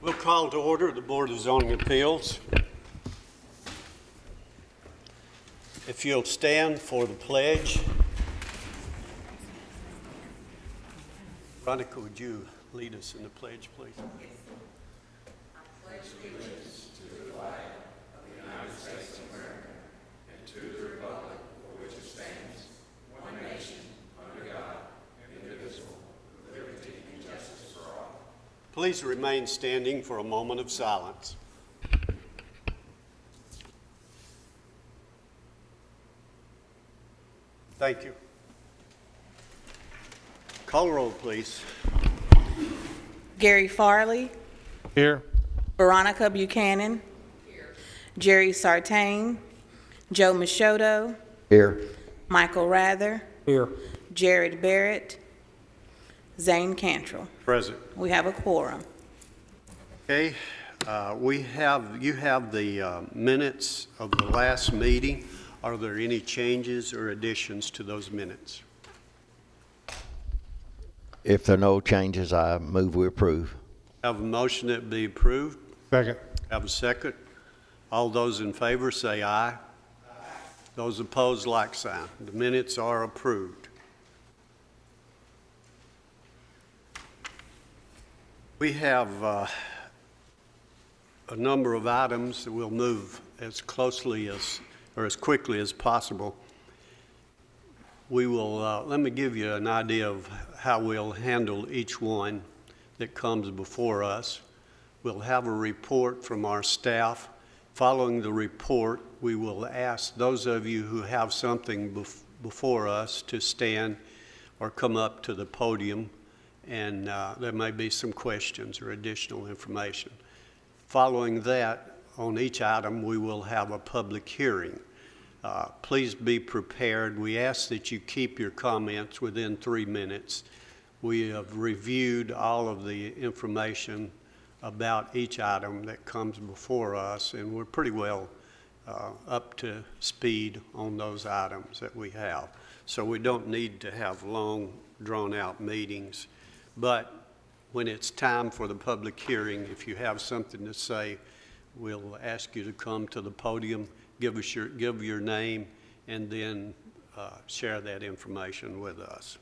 We'll call to order the Board of Zoning Appeals. If you'll stand for the pledge. Veronica, would you lead us in the pledge, please? I pledge allegiance to the flag of the United States of America and to the republic for which it stands, one nation, under God, indivisible, with liberty and justice for all. Please remain standing for a moment of silence. Thank you. Call roll, please. Gary Farley. Here. Veronica Buchanan. Here. Jerry Sartain. Joe Machado. Here. Michael Rather. Here. Jared Barrett. Zane Cantrell. Present. We have a quorum. Okay, you have the minutes of the last meeting. Are there any changes or additions to those minutes? If there are no changes, I move we approve. Have a motion that be approved. Second. Have a second. All those in favor say aye. Aye. Those opposed, like sign. The minutes are approved. We have a number of items that we'll move as closely as, or as quickly as possible. We will, let me give you an idea of how we'll handle each one that comes before us. We'll have a report from our staff. Following the report, we will ask those of you who have something before us to stand or come up to the podium, and there may be some questions or additional information. Following that, on each item, we will have a public hearing. Please be prepared. We ask that you keep your comments within 3 minutes. We have reviewed all of the information about each item that comes before us, and we're pretty well up to speed on those items that we have. So we don't need to have long, drawn-out meetings. But when it's time for the public hearing, if you have something to say, we'll ask you to come to the podium, give your name, and then share that information with us.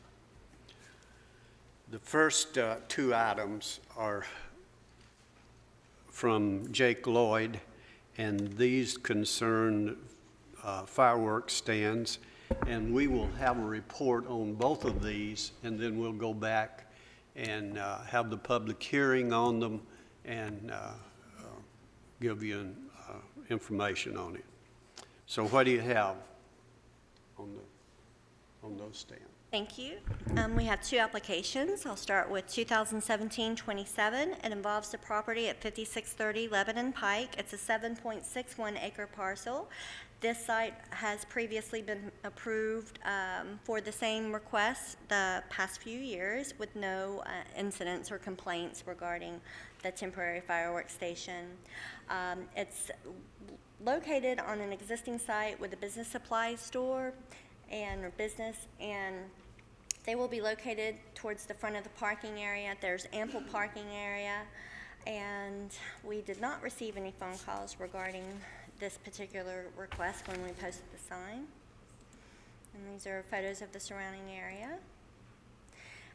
The first two items are from Jake Lloyd, and these concern fireworks stands, and we will have a report on both of these, and then we'll go back and have the public hearing on them and give you information on it. So what do you have on those stands? Thank you. We have two applications. I'll start with 2017-27. It involves the property at 5630 Lebanon Pike. It's a 7.61 acre parcel. This site has previously been approved for the same request the past few years with no incidents or complaints regarding the temporary fireworks station. It's located on an existing site with a business supply store and they will be located towards the front of the parking area. There's ample parking area, and we did not receive any phone calls regarding this particular request when we posted the sign. And these are photos of the surrounding area.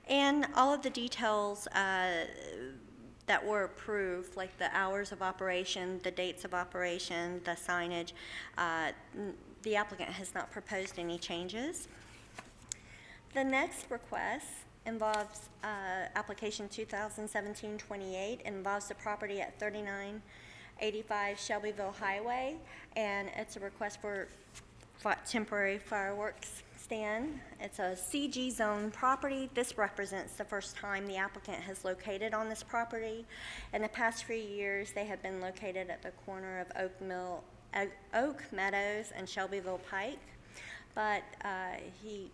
And all of the details that were approved, like the hours of operation, the dates of operation, the signage, the applicant has not proposed any changes. The next request involves application 2017-28. It involves the property at 3985 Shelbyville Highway, and it's a request for temporary fireworks stand. It's a CG zone property. This represents the first time the applicant has located on this property. In the past few years, they have been located at the corner of Oak Meadows and Shelbyville Pike, but he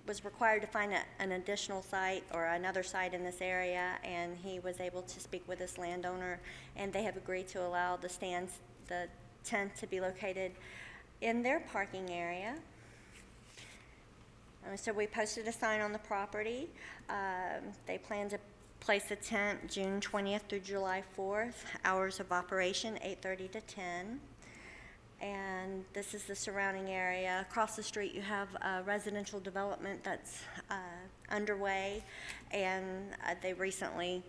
was required to find an additional site or another site in this area, and he was able to speak with this landowner, and they have agreed to allow the tent to be located in their parking area. So we posted a sign on the property. They plan to place a tent June 20th through July 4th. Hours of operation, 8:30 to 10. And this is the surrounding area. Across the street, you have a residential development that's underway, and they recently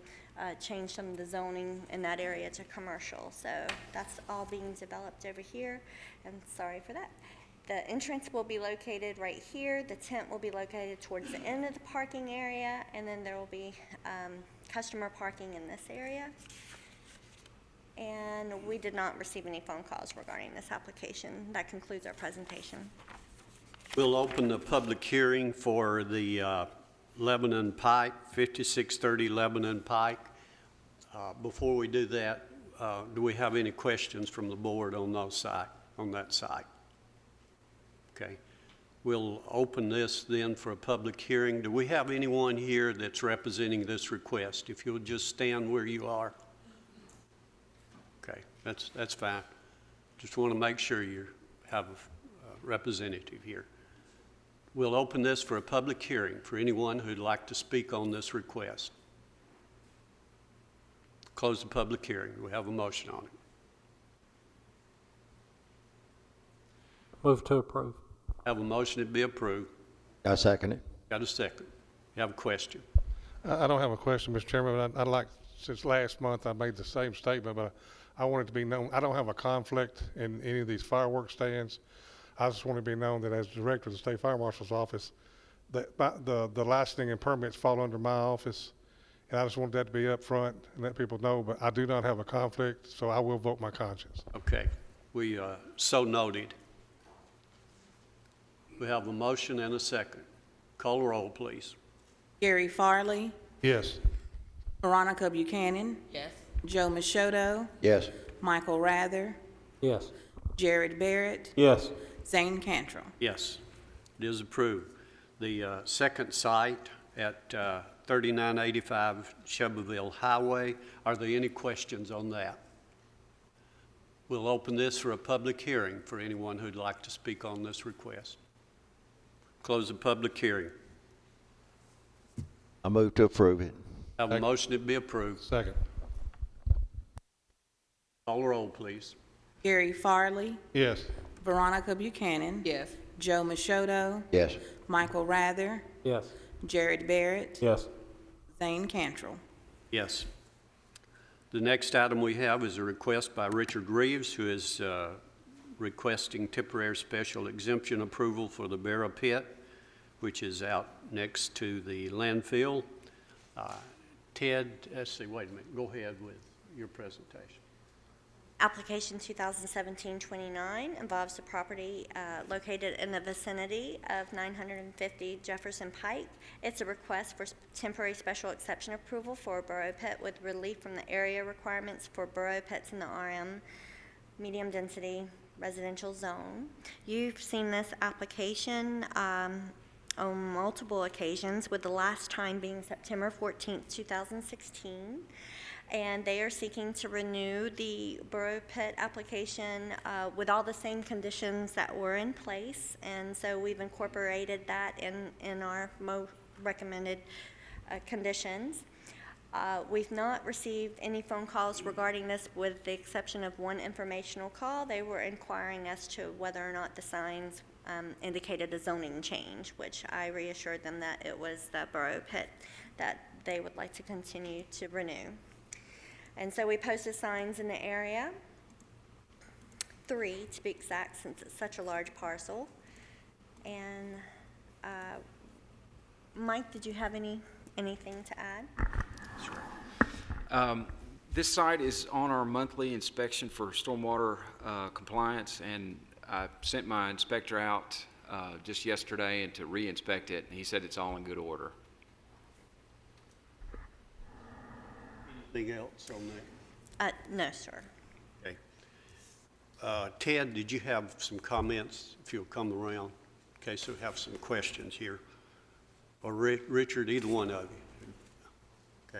changed some of the zoning in that area to commercial. So that's all being developed over here, and sorry for that. The entrance will be located right here. The tent will be located towards the end of the parking area, and then there will be customer parking in this area. And we did not receive any phone calls regarding this application. That concludes our presentation. We'll open the public hearing for the Lebanon Pike, 5630 Lebanon Pike. Before we do that, do we have any questions from the board on that site? Okay. We'll open this then for a public hearing. Do we have anyone here that's representing this request? If you'll just stand where you are. Okay, that's fine. Just want to make sure you have a representative here. We'll open this for a public hearing for anyone who'd like to speak on this request. Close the public hearing. Do we have a motion on it? Move to approve. Have a motion to be approved. I second it. Got a second? You have a question? I don't have a question, Mr. Chairman, but I'd like, since last month I made the same statement, but I want it to be known, I don't have a conflict in any of these fireworks stands. I just want to be known that as Director of the State Fire Marshal's Office, that the licensing and permits fall under my office, and I just want that to be up front and let people know, but I do not have a conflict, so I will vote my conscience. Okay, we so noted. We have a motion and a second. Call the roll, please. Gary Farley, Yes. Veronica Buchanan, Yes. Joe Machado, Yes. Michael Rather, Yes. Jared Barrett, Yes. Zane Cantrell. Yes, it is approved. The second site at 3985 Shelbyville Highway, are there any questions on that? We'll open this for a public hearing for anyone who'd like to speak on this request. Close the public hearing. I move to approve it. Have a Second. motion to be approved. Second. Call the roll, please. Gary Farley, Yes. Veronica Buchanan, Yes. Joe Machado, Yes. Michael Rather, Yes. Jared Barrett, Yes. Zane Cantrell. Yes. The next item we have is a request by Richard Reeves, who is requesting temporary special exemption approval for the Barrow Pit, which is out next to the landfill. Ted, let's see, wait a minute. Go ahead with your presentation. Application 2017-29 involves the property located in the vicinity of 950 Jefferson Pike. It's a request for temporary special exception approval for a burrow pit with relief from the area requirements for burrow pits in the RM medium density residential zone. You've seen this application on multiple occasions, with the last time being September 14th, 2016. And they are seeking to renew the burrow pit application with all the same conditions that were in place. And so we've incorporated that in our recommended conditions. We've not received any phone calls regarding this, with the exception of one informational call. They were inquiring as to whether or not the signs indicated a zoning change, which I reassured them that it was the burrow pit that they would like to continue to renew. And so we posted signs in the area, 3 to be exact, since it's such a large parcel. And Mike, did you have anything to add? This site is on our monthly inspection for stormwater compliance, and I sent my inspector out just yesterday and to re-inspect it, and he said it's all in good order. Anything else on that? No, sir. Okay. Ted, did you have some comments, if you'll come around? Okay, so we have some questions here. Or Richard, either one of you.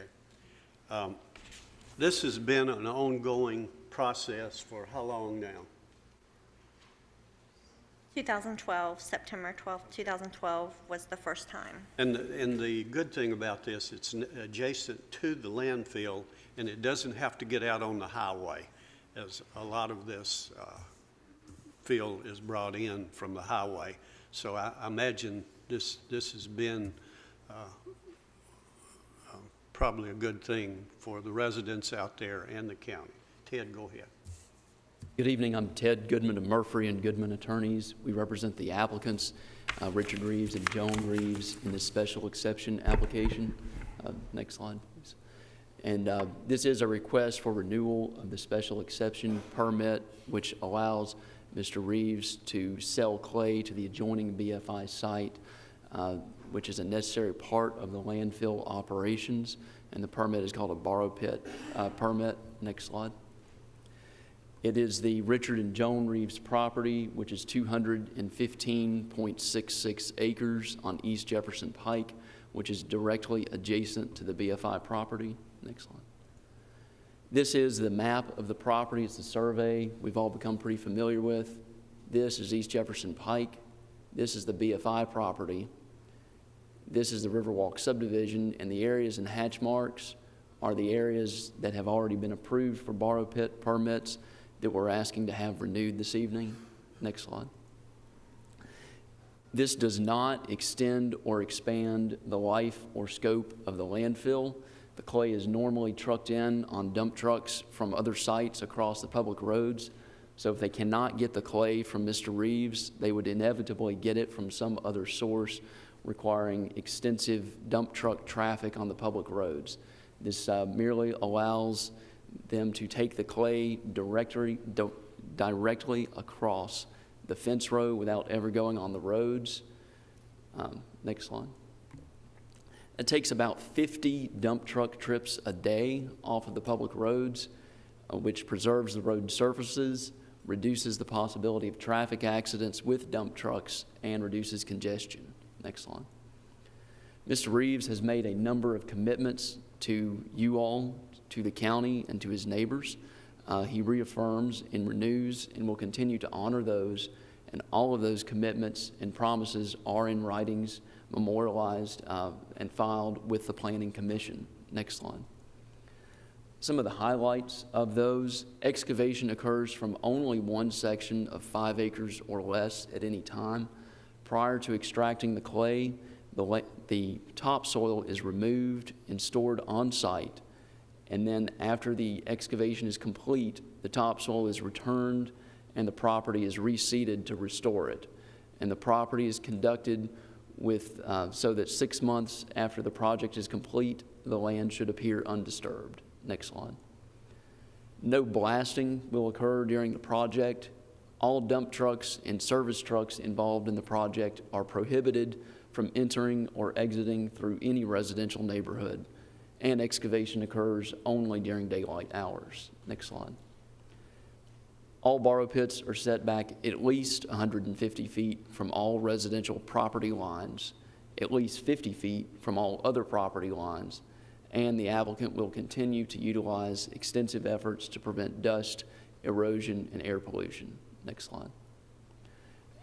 Okay. This has been an ongoing process for how long now? 2012, September 12th, 2012 was the first time. And the good thing about this, it's adjacent to the landfill, and it doesn't have to get out on the highway, as a lot of this fill is brought in from the highway. So I imagine this has been probably a good thing for the residents out there and the county. Ted, go ahead. Good evening. I'm Ted Goodman of Murphy and Goodman Attorneys. We represent the applicants, Richard Reeves and Joan Reeves, in this special exception application. Next slide, please. And this is a request for renewal of the special exception permit, which allows Mr. Reeves to sell clay to the adjoining BFI site, which is a necessary part of the landfill operations. And the permit is called a borrow pit permit. Next slide. It is the Richard and Joan Reeves property, which is 215.66 acres on East Jefferson Pike, which is directly adjacent to the BFI property. Next slide. This is the map of the property. It's the survey we've all become pretty familiar with. This is East Jefferson Pike. This is the BFI property. This is the Riverwalk subdivision, and the areas in hatch marks are the areas that have already been approved for borrow pit permits that we're asking to have renewed this evening. Next slide. This does not extend or expand the life or scope of the landfill. The clay is normally trucked in on dump trucks from other sites across the public roads. So if they cannot get the clay from Mr. Reeves, they would inevitably get it from some other source, requiring extensive dump truck traffic on the public roads. This merely allows them to take the clay directly across the fence row without ever going on the roads. Next slide. It takes about 50 dump truck trips a day off of the public roads, which preserves the road surfaces, reduces the possibility of traffic accidents with dump trucks, and reduces congestion. Next slide. Mr. Reeves has made a number of commitments to you all, to the county, and to his neighbors. He reaffirms and renews and will continue to honor those, and all of those commitments and promises are in writings, memorialized, and filed with the Planning Commission. Next slide. Some of the highlights of those: excavation occurs from only one section of 5 acres or less at any time. Prior to extracting the clay, the topsoil is removed and stored on site. And then after the excavation is complete, the topsoil is returned and the property is reseeded to restore it. And the property is conducted with, so that 6 months after the project is complete, the land should appear undisturbed. Next slide. No blasting will occur during the project. All dump trucks and service trucks involved in the project are prohibited from entering or exiting through any residential neighborhood, and excavation occurs only during daylight hours. Next slide. All borrow pits are set back at least 150 feet from all residential property lines, at least 50 feet from all other property lines, and the applicant will continue to utilize extensive efforts to prevent dust, erosion, and air pollution. Next slide.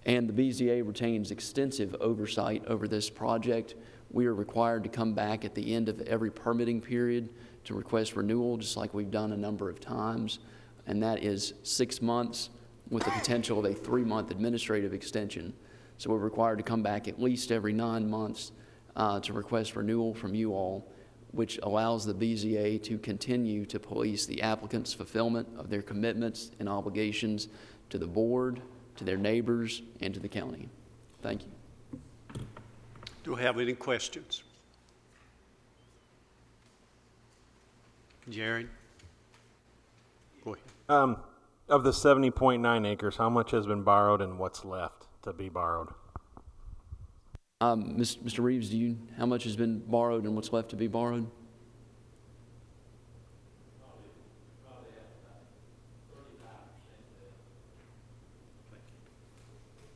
And the BZA retains extensive oversight over this project. We are required to come back at the end of every permitting period to request renewal, just like we've done a number of times, and that is 6 months with the potential of a 3-month administrative extension. So we're required to come back at least every 9 months to request renewal from you all, which allows the BZA to continue to police the applicant's fulfillment of their commitments and obligations to the board, to their neighbors, and to the county. Thank you. Do we have any questions? Jared? Go ahead. Of the 70.9 acres, how much has been borrowed and what's left to be borrowed? Mr. Reeves, how much has been borrowed and what's left to be borrowed?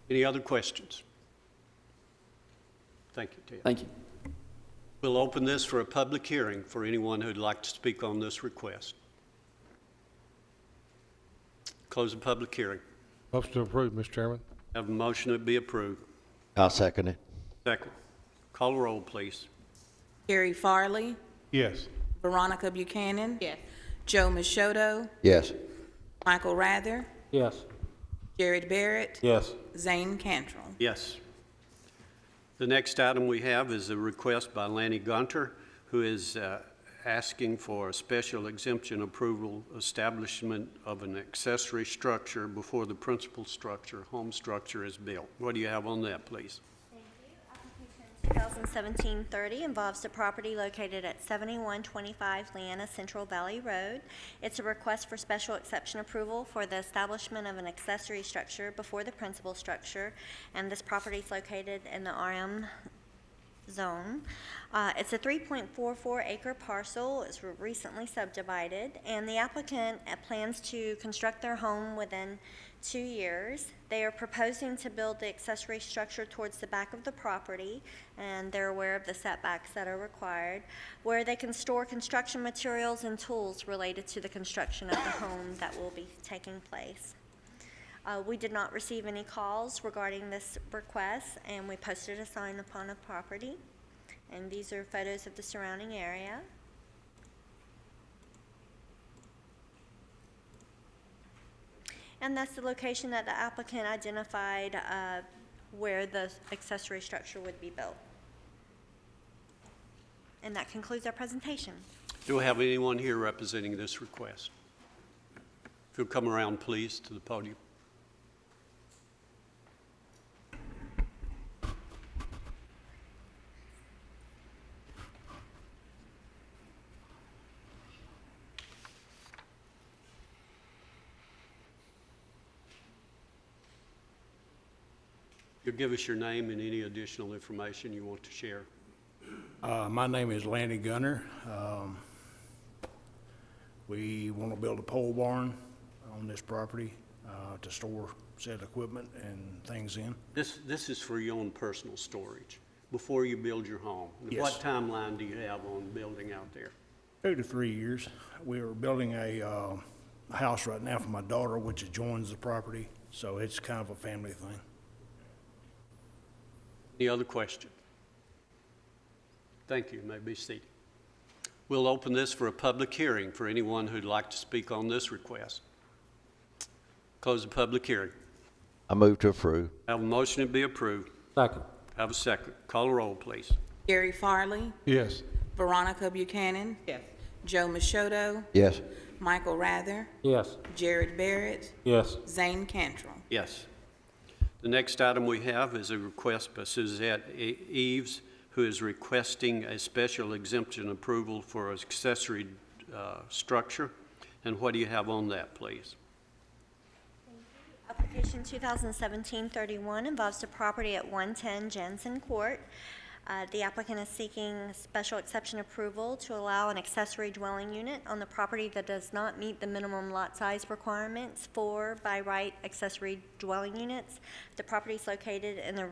Any other questions? Thank you, Ted. Thank you. We'll open this for a public hearing for anyone who'd like to speak on this request. Close the public hearing. Motion to approve, Mr. Chairman. Have a motion to be approved. I'll second it. Second. Call the roll, please. Gary Farley, Yes. Veronica Buchanan. Yes. Joe Mashoto, Yes. Michael Rather, Yes. Jared Barrett, Yes. Zane Cantrell. Yes. The next item we have is a request by Lanny Gunter, who is asking for a special exemption approval establishment of an accessory structure before the principal structure, home structure, is built. What do you have on that, please? 2017-30 involves the property located at 7125 Leanna Central Valley Road. It's a request for special exception approval for the establishment of an accessory structure before the principal structure, and this property is located in the RM zone. It's a 3.44 acre parcel. It's recently subdivided, and the applicant plans to construct their home within 2 years. They are proposing to build the accessory structure towards the back of the property, and they're aware of the setbacks that are required, where they can store construction materials and tools related to the construction of the home that will be taking place. We did not receive any calls regarding this request, and we posted a sign upon the property. And these are photos of the surrounding area. And that's the location that the applicant identified where the accessory structure would be built. And that concludes our presentation. Do we have anyone here representing this request? If you'll come around, please, to the podium. You'll give us your name and any additional information you want to share. My name is Lanny Gunner. We want to build a pole barn on this property to store said equipment and things in. This is for your own personal storage before you build your home. Yes. What timeline do you have on building out there? 2 to 3 years. We are building a house right now for my daughter, which adjoins the property, so it's kind of a family thing. Any other questions? Thank you. You may be seated. We'll open this for a public hearing for anyone who'd like to speak on this request. Close the public hearing. I move to approve. Have a motion to be approved. Second. Have a second. Call the roll, please. Gary Farley, Yes. Veronica Buchanan, Yes. Joe Mashoto, Yes. Michael Rather, Yes. Jared Barrett, Yes. Zane Cantrell. Yes. The next item we have is a request by Suzette Eves, who is requesting a special exemption approval for an accessory structure. And what do you have on that, please? Application 2017-31 involves the property at 110 Jansen Court. The applicant is seeking special exception approval to allow an accessory dwelling unit on the property that does not meet the minimum lot size requirements for by right accessory dwelling units. The property is located in the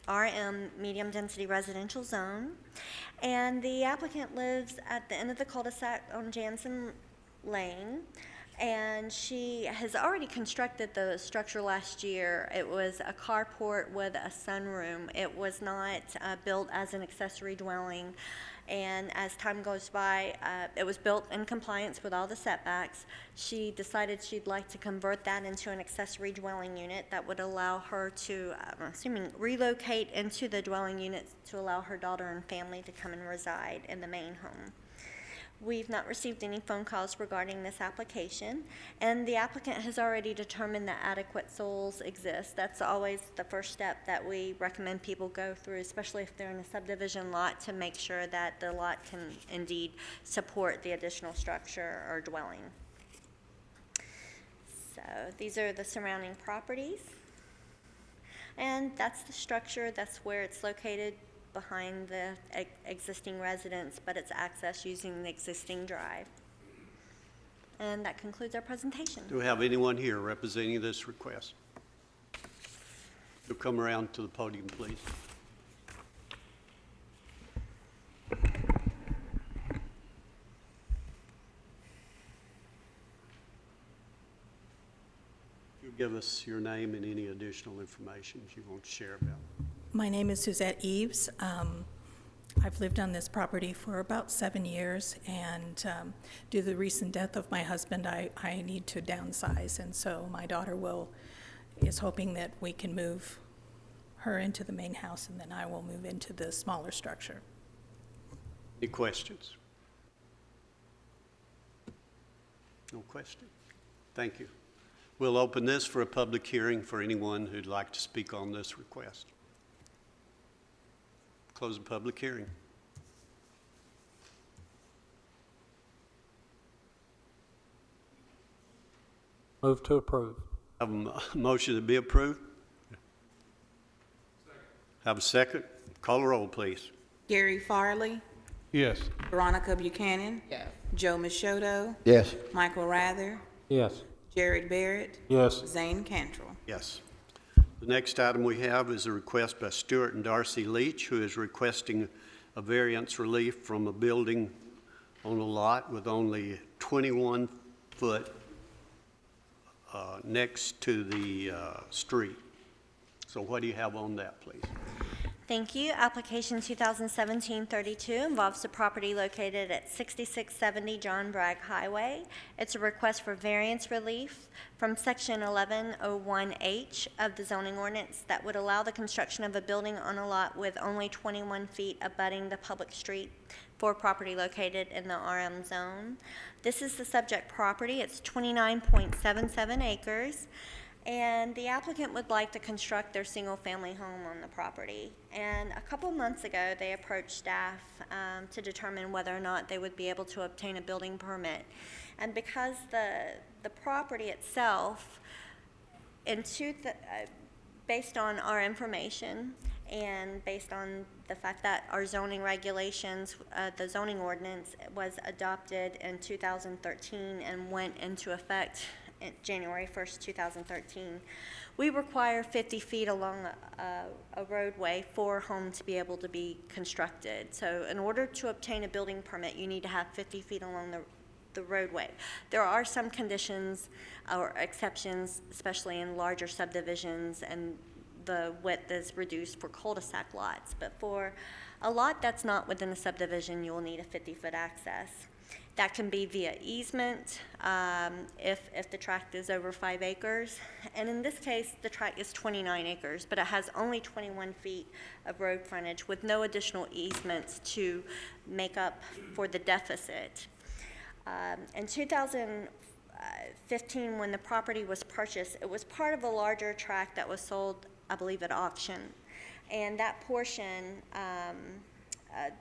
RM medium density residential zone, and the applicant lives at the end of the cul-de-sac on Jansen Lane. And she has already constructed the structure last year. It was a carport with a sunroom. It was not built as an accessory dwelling. And as time goes by, it was built in compliance with all the setbacks. She decided she'd like to convert that into an accessory dwelling unit that would allow her to, I'm assuming, relocate into the dwelling unit to allow her daughter and family to come and reside in the main home. We've not received any phone calls regarding this application, and the applicant has already determined that adequate soils exist. That's always the first step that we recommend people go through, especially if they're in a subdivision lot, to make sure that the lot can indeed support the additional structure or dwelling. So these are the surrounding properties, and that's the structure. That's where it's located, behind the existing residence, but it's accessed using the existing drive. And that concludes our presentation. Do we have anyone here representing this request? You'll come around to the podium, please. You'll Give us your name and any additional information you want to share about. My name is Suzette Eves. I've lived on this property for about 7 years, and due to the recent death of my husband, I need to downsize, and so my daughter is hoping that we can move her into the main house, and then I will move into the smaller structure. Any questions? No question. Thank you. We'll open this for a public hearing for anyone who'd like to speak on this request. Close the public hearing. Move to approve. Have a motion to be approved? Have a second? Call the roll, please. Gary Farley, Yes. Veronica Buchanan, Joe Machado, Yes. Michael Rather, Yes. Jared Barrett, Yes. Zane Cantrell. Yes. The next item we have is a request by Stuart and Darcy Leach, who is requesting a variance relief from a building on a lot with only 21 foot next to the street. So what do you have on that, please? Thank you. Application 2017-32 involves the property located at 6670 John Bragg Highway. It's a request for variance relief from Section 1101H of the zoning ordinance that would allow the construction of a building on a lot with only 21 feet abutting the public street for property located in the RM zone. This is the subject property. It's 29.77 acres. And the applicant would like to construct their single-family home on the property. And a couple months ago, they approached staff to determine whether or not they would be able to obtain a building permit. And because the property itself, based on our information and based on the fact that our zoning regulations, the zoning ordinance was adopted in 2013 and went into effect January 1st, 2013. We require 50 feet along a roadway for a home to be able to be constructed. So in order to obtain a building permit, you need to have 50 feet along the roadway. There are some conditions or exceptions, especially in larger subdivisions, and the width is reduced for cul-de-sac lots. But for a lot that's not within a subdivision, you will need a 50-foot access. That can be via easement if the tract is over 5 acres. And in this case, the tract is 29 acres, but it has only 21 feet of road frontage with no additional easements to make up for the deficit. In 2015, when the property was purchased, it was part of a larger tract that was sold, I believe, at auction. And that portion,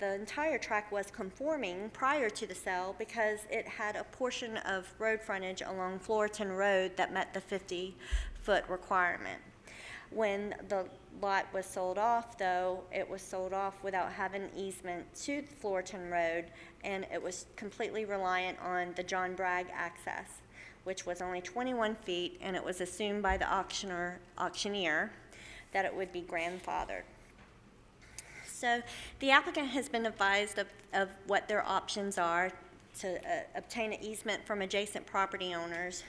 the entire tract was conforming prior to the sale because it had a portion of road frontage along Fullerton Road that met the 50-foot requirement. When the lot was sold off, though, it was sold off without having an easement to Fullerton Road, and it was completely reliant on the John Bragg access, which was only 21 feet, and it was assumed by the auctioneer that it would be grandfathered. So the applicant has been advised of what their options are to obtain an easement from adjacent property owners,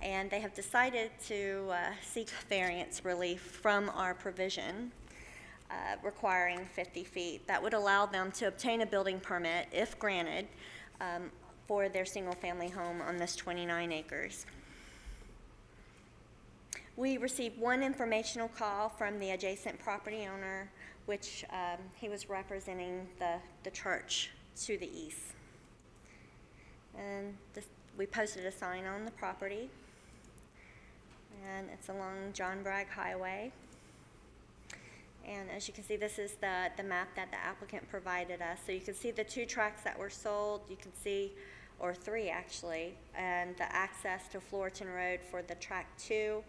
and they have decided to seek variance relief from our provision requiring 50 feet. That would allow them to obtain a building permit, if granted, for their single-family home on this 29 acres. We received one informational call from the adjacent property owner, which he was representing the church to the east. And we posted a sign on the property, and it's along John Bragg Highway. And as you can see, this is the map that the applicant provided us. So you can see the 2 tracts that were sold, you can see, or 3 actually, and the access to Fullerton Road for the tract 2.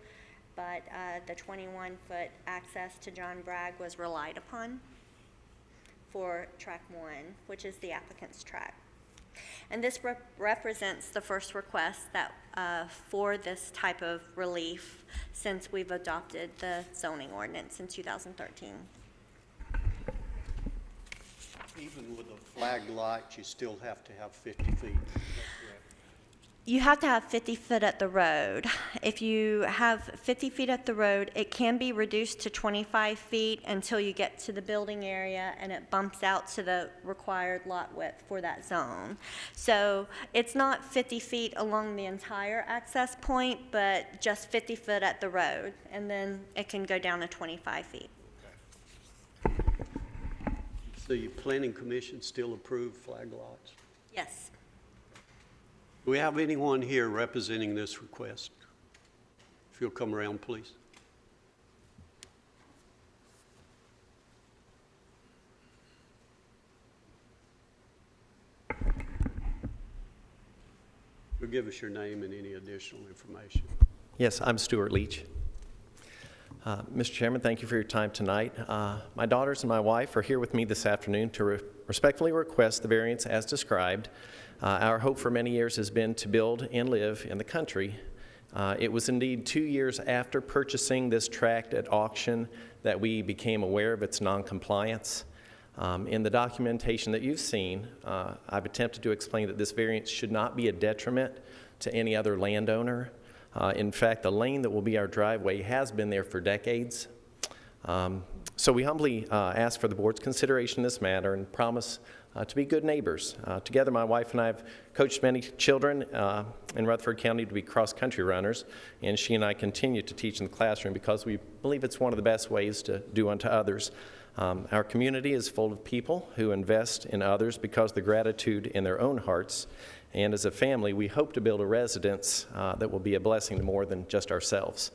But the 21-foot access to John Bragg was relied upon for tract 1, which is the applicant's tract. And this represents the first request that for this type of relief since we've adopted the zoning ordinance in 2013. Even with a flagged lot, you still have to have 50 feet. Is that correct? You have to have 50 foot at the road. If you have 50 feet at the road, it can be reduced to 25 feet until you get to the building area, and it bumps out to the required lot width for that zone. So it's not 50 feet along the entire access point, but just 50 foot at the road, and then it can go down to 25 feet. The planning commission still approve flag lots? Yes. Do we have anyone here representing this request? If you'll come around, please. You'll give us your name and any additional information. Yes, I'm Stuart Leach. Mr. Chairman, thank you for your time tonight. My daughters and my wife are here with me this afternoon to respectfully request the variance as described. Our hope for many years has been to build and live in the country. It was indeed 2 years after purchasing this tract at auction that we became aware of its noncompliance. In the documentation that you've seen, I've attempted to explain that this variance should not be a detriment to any other landowner. In fact, the lane that will be our driveway has been there for decades. So we humbly ask for the board's consideration in this matter and promise to be good neighbors. Together, my wife and I have coached many children in Rutherford County to be cross-country runners, and she and I continue to teach in the classroom because we believe it's one of the best ways to do unto others. Our community is full of people who invest in others because of the gratitude in their own hearts. And as a family, we hope to build a residence that will be a blessing to more than just ourselves.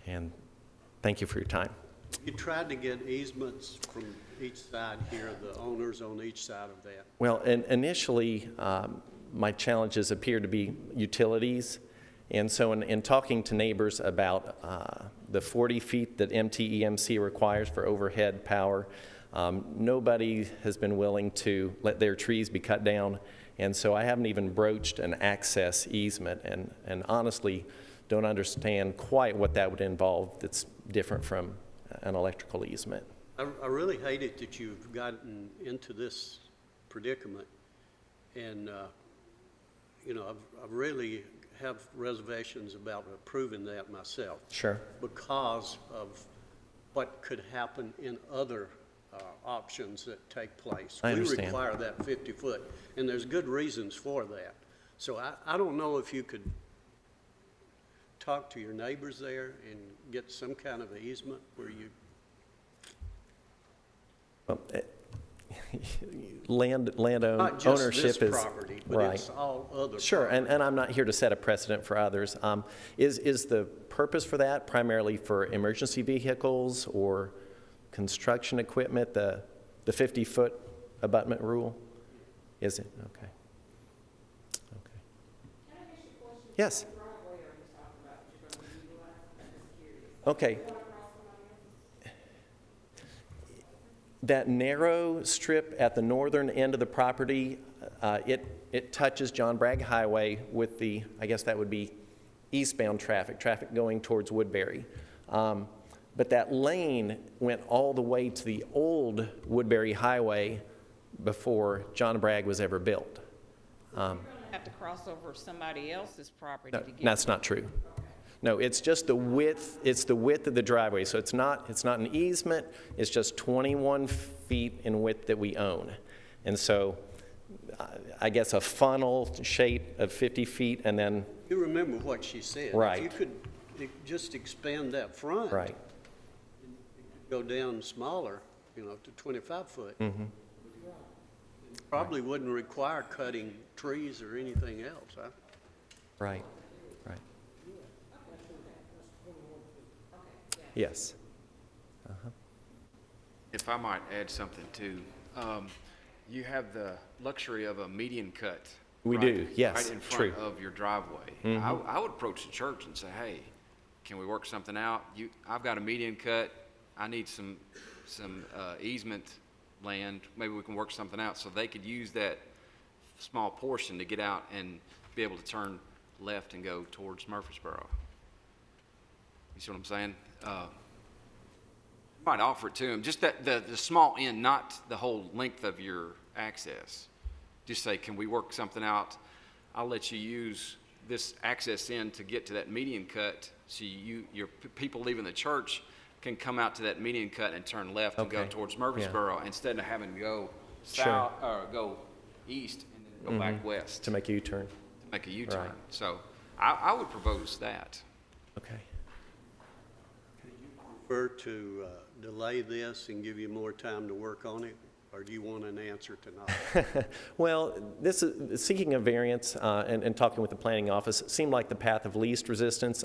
And thank you for your time. You tried to get easements from each side here, the owners on each side of that. Well, initially, my challenges appeared to be utilities. And so in talking to neighbors about the 40 feet that MTEMC requires for overhead power, nobody has been willing to let their trees be cut down. And so I haven't even broached an access easement, and honestly don't understand quite what that would involve that's different from an electrical easement. I really hate it that you've gotten into this predicament, and you know, I really have reservations about approving that myself. Sure. Because of what could happen in other options that take place. I understand. We require that 50 foot, and there's good reasons for that. So I don't know if you could talk to your neighbors there and get some kind of easement where you... Well, land Not just ownership this is property, but right. it's all other Sure, property. and I'm not here to set a precedent for others. Is the purpose for that primarily for emergency vehicles or construction equipment, the 50-foot abutment rule? Is it? Okay. Okay. Can I ask you a question? Yes. What driveway are you talking about that you're going to utilize? I'm just curious. Okay. Is that across somebody else's? That narrow strip at the northern end of the property, it touches John Bragg Highway with the, I guess that would be eastbound traffic going towards Woodbury. But that lane went all the way to the old Woodbury Highway before John Bragg was ever built. You're going to have to cross over somebody else's property No, to get... that's not true. No, it's just the width, it's the width of the driveway. So it's not an easement, it's just 21 feet in width that we own. And so I guess a funnel shape of 50 feet and then... You remember what she said. Right. If you could just expand that front. Right. Go down smaller, you know, to 25 foot. Mm-hmm. Probably wouldn't require cutting trees or anything else, huh? Right, right. Yes. Uh-huh. If I might add something too, you have the luxury of a median cut. We right- do, yes, Right in front true. of your driveway. Mhm. I would approach the church and say, hey, can we work something out? I've got a median cut. I need some easement land. Maybe we can work something out so they could use that small portion to get out and be able to turn left and go towards Murfreesboro. You see what I'm saying? Might offer it to them, just that the small end, not the whole length of your access. Just say, can we work something out? I'll let you use this access in to get to that median cut, so people leaving the church can come out to that median cut and turn left and go Okay. towards Murfreesboro instead of having to go Sure. south, or go east and then go back west To make a U-turn. to make a U-turn. Right. So I would propose that. Okay. Prefer to delay this and give you more time to work on it, or do you want an answer tonight? Well, this is, seeking a variance and talking with the planning office seemed like the path of least resistance.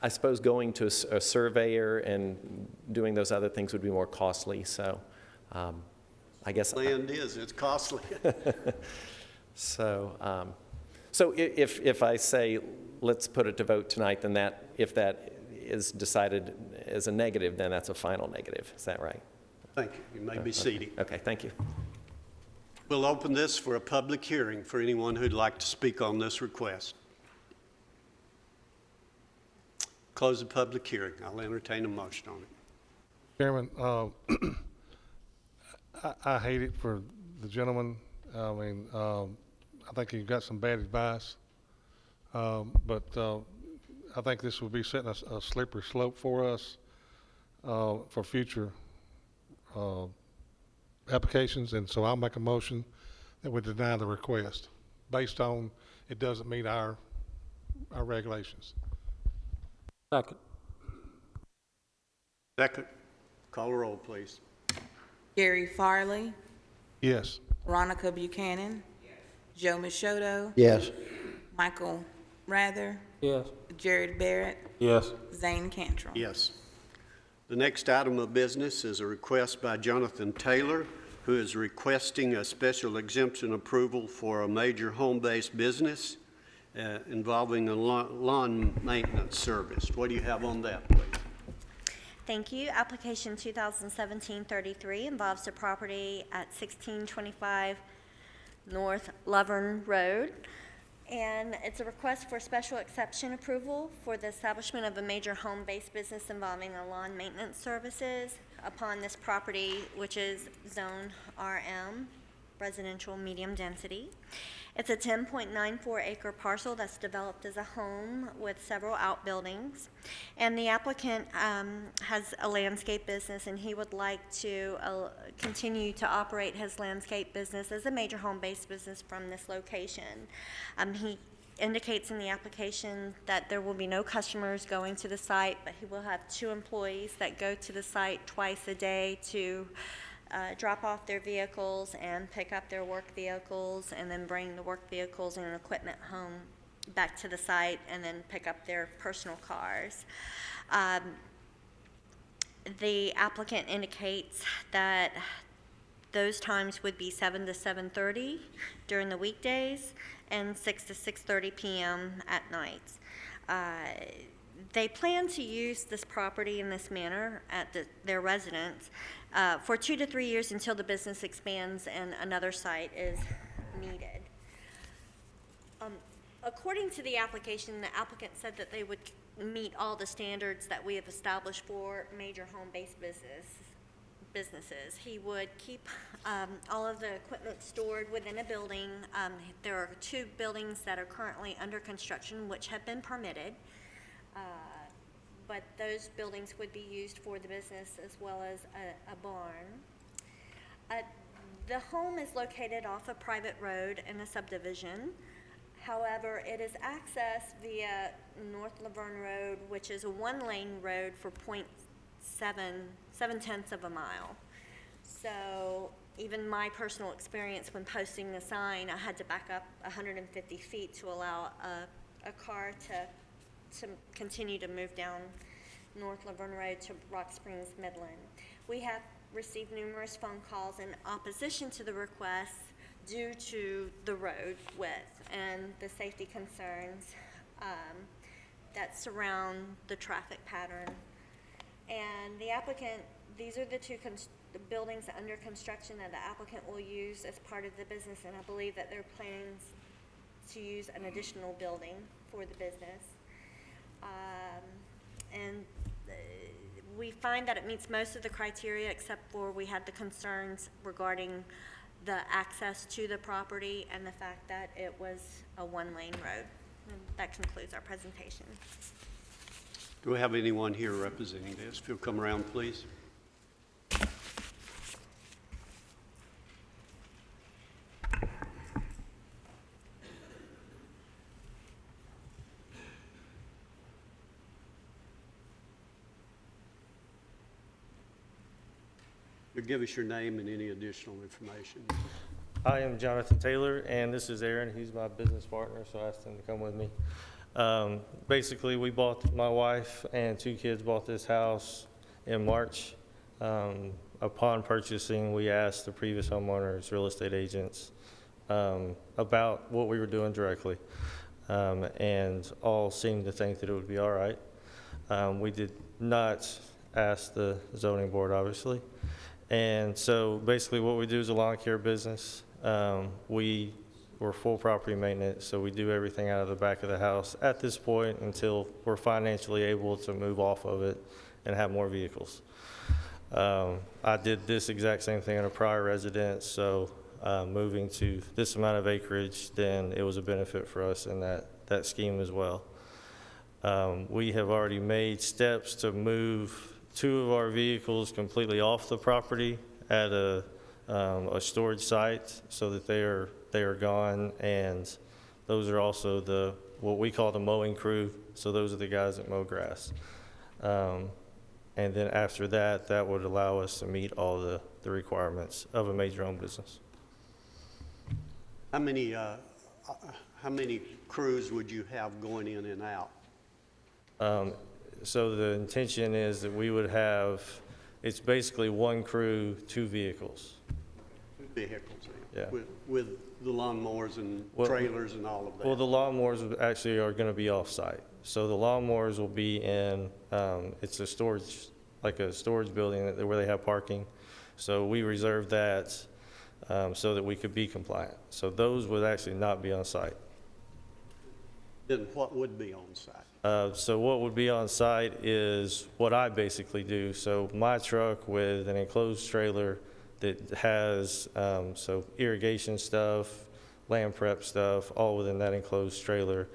I suppose going to a surveyor and doing those other things would be more costly, so I guess. Land is, it's costly. So, so if I say, let's put it to vote tonight, then that, if that is decided as a negative, then that's a final negative. Is that right? Thank you. You may be seated. Okay, thank you. We'll open this for a public hearing for anyone who'd like to speak on this request. Close the public hearing. I'll entertain a motion on it. Chairman, I hate it for the gentleman. I mean, I think he got some bad advice. But I think this will be setting a slippery slope for us for future applications. And so I'll make a motion that we deny the request based on it doesn't meet our regulations. Second. Second. Call the roll, please. Gary Farley, Yes. Veronica Buchanan, Joe Machado, Yes. Michael Rather, Yes. Jared Barrett, Yes. Zane Cantrell. Yes. The next item of business is a request by Jonathan Taylor, who is requesting a special exemption approval for a major home-based business involving a lawn maintenance service. What do you have on that, please? Thank you. Application 2017-33 involves the property at 1625 North Lovern Road. And it's a request for special exception approval for the establishment of a major home-based business involving a lawn maintenance services upon this property, which is zone RM, residential medium density. It's a 10.94 acre parcel that's developed as a home with several outbuildings. And the applicant has a landscape business, and he would like to continue to operate his landscape business as a major home-based business from this location. He indicates in the application that there will be no customers going to the site, but he will have 2 employees that go to the site twice a day to drop off their vehicles and pick up their work vehicles, and then bring the work vehicles and equipment home back to the site, and then pick up their personal cars. The applicant indicates that those times would be 7 to 7:30 during the weekdays and 6 to 6:30 p.m. at nights. They plan to use this property in this manner at their residence for 2 to 3 years until the business expands and another site is needed. According to the application, the applicant said that they would meet all the standards that we have established for major home-based businesses. He would keep all of the equipment stored within a building. There are 2 buildings that are currently under construction, which have been permitted. But those buildings would be used for the business as well as a barn. The home is located off a private road in a subdivision. However, it is accessed via North Laverne Road, which is a 1-lane road for 0.7 of a mile. So even my personal experience when posting the sign, I had to back up 150 feet to allow a car to continue to move down North Laverne Road to Rock Springs, Midland. We have received numerous phone calls in opposition to the request due to the road width and the safety concerns that surround the traffic pattern. And the applicant, these are the 2 the buildings under construction that the applicant will use as part of the business, and I believe that they're planning to use an additional building for the business. And we find that it meets most of the criteria, except for we had the concerns regarding the access to the property and the fact that it was a one-lane road. And that concludes our presentation. Do we have anyone here representing this? If you'll come around, please. You'll give us your name and any additional information. I am Jonathan Taylor, and this is Aaron. He's my business partner, so I asked him to come with me. Basically, my wife and 2 kids bought this house in March. Upon purchasing, we asked the previous homeowners, real estate agents, about what we were doing directly, and all seemed to think that it would be all right. We did not ask the zoning board, obviously. And so basically what we do is a lawn care business. We're full property maintenance, so we do everything out of the back of the house at this point until we're financially able to move off of it and have more vehicles. I did this exact same thing in a prior residence, so moving to this amount of acreage, then it was a benefit for us in that scheme as well. We have already made steps to move 2 of our vehicles completely off the property at a storage site so that they are gone, and those are also what we call the mowing crew. So those are the guys that mow grass. And then after that, that would allow us to meet all the requirements of a major home business. How many crews would you have going in and out? So the intention is that we would have, it's basically 1 crew, 2 vehicles. 2 vehicles, yeah. With the lawnmowers and trailers and all of that? Well, the lawnmowers actually are going to be off-site. So the lawnmowers will be in, it's a storage, like a storage building where they have parking. So we reserved that so that we could be compliant. So those would actually not be on site. Then what would be on site? So what would be on site is what I basically do. So my truck with an enclosed trailer that has so irrigation stuff, land prep stuff, all within that enclosed trailer.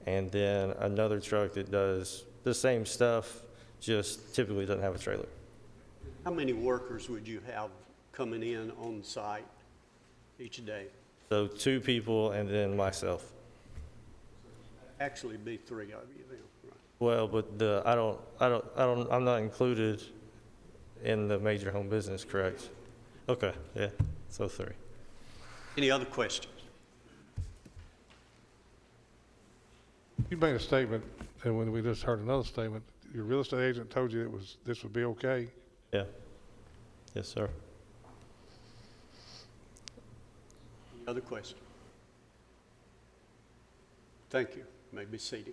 And then another truck that does the same stuff, just typically doesn't have a trailer. How many workers would you have coming in on site each day? So 2 people and then myself. Actually be 3 of you then, right? Well, but I'm not included in the major home business, correct? Okay, yeah, so 3. Any other questions? You made a statement, and when we just heard another statement, your real estate agent told you this would be okay? Yeah. Yes, sir. Any other questions? Thank you. You may be seated.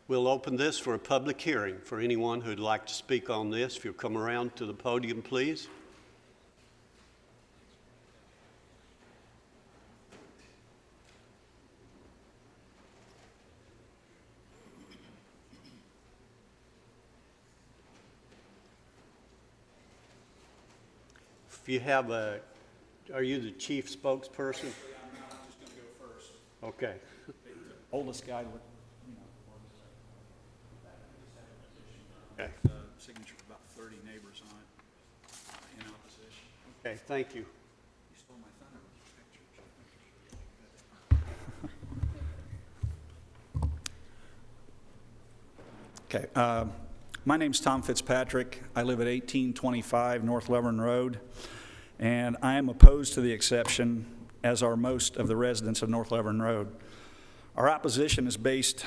We'll open this for a public hearing for anyone who'd like to speak on this. If you'll come around to the podium, please. If you have are you the chief spokesperson? I'm not, I'm just going to go first. Okay. Oldest guy, Okay. Signature of about 30 neighbors on it in opposition. Okay, thank you. You stole my thunder with your pictures. Okay. My name's Tom Fitzpatrick. I live at 1825 North Lovern Road, and I am opposed to the exception, as are most of the residents of North Lovern Road. Our opposition is based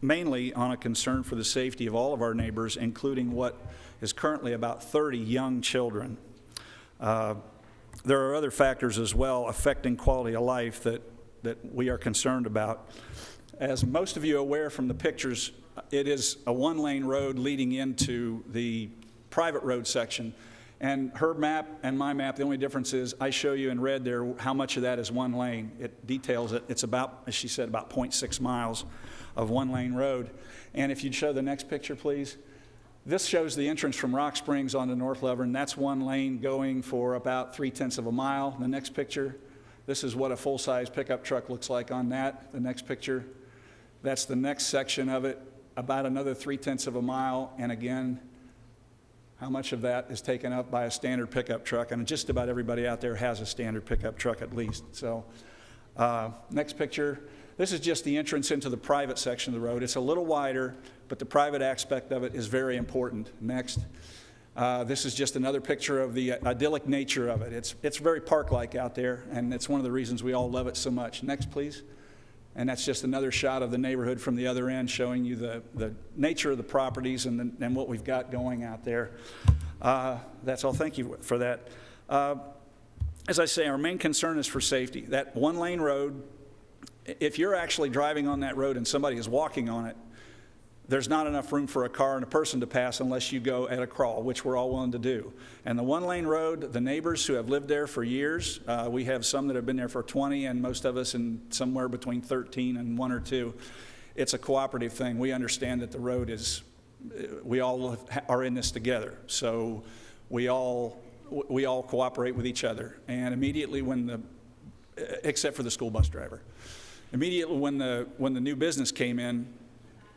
mainly on a concern for the safety of all of our neighbors, including what is currently about 30 young children. There are other factors as well affecting quality of life that we are concerned about. As most of you are aware from the pictures, it is a one-lane road leading into the private road section. And her map and my map, the only difference is I show you in red there how much of that is one lane. It details it. It's about, as she said, about 0.6 miles of one-lane road. And if you'd show the next picture, please. This shows the entrance from Rock Springs onto North Lovern. That's one lane going for about 3/10 of a mile. The next picture, this is what a full-size pickup truck looks like on that. The next picture, that's the next section of it, about another 3/10 of a mile. And again, how much of that is taken up by a standard pickup truck? And just about everybody out there has a standard pickup truck at least. So, next picture. This is just the entrance into the private section of the road. It's a little wider, but the private aspect of it is very important. Next. This is just another picture of the idyllic nature of it. It's very park-like out there, and it's one of the reasons we all love it so much. Next, please. And that's just another shot of the neighborhood from the other end, showing you the nature of the properties and what we've got going out there. That's all. Thank you for that. As I say, our main concern is for safety. That one-lane road, if you're actually driving on that road and somebody is walking on it, there's not enough room for a car and a person to pass unless you go at a crawl, which we're all willing to do. And the one-lane road, the neighbors who have lived there for years, we have some that have been there for 20, and most of us in somewhere between 13 and 1 or 2. It's a cooperative thing. We understand that the road is, we all are in this together. So we all cooperate with each other. And immediately when except for the school bus driver. Immediately when the new business came in,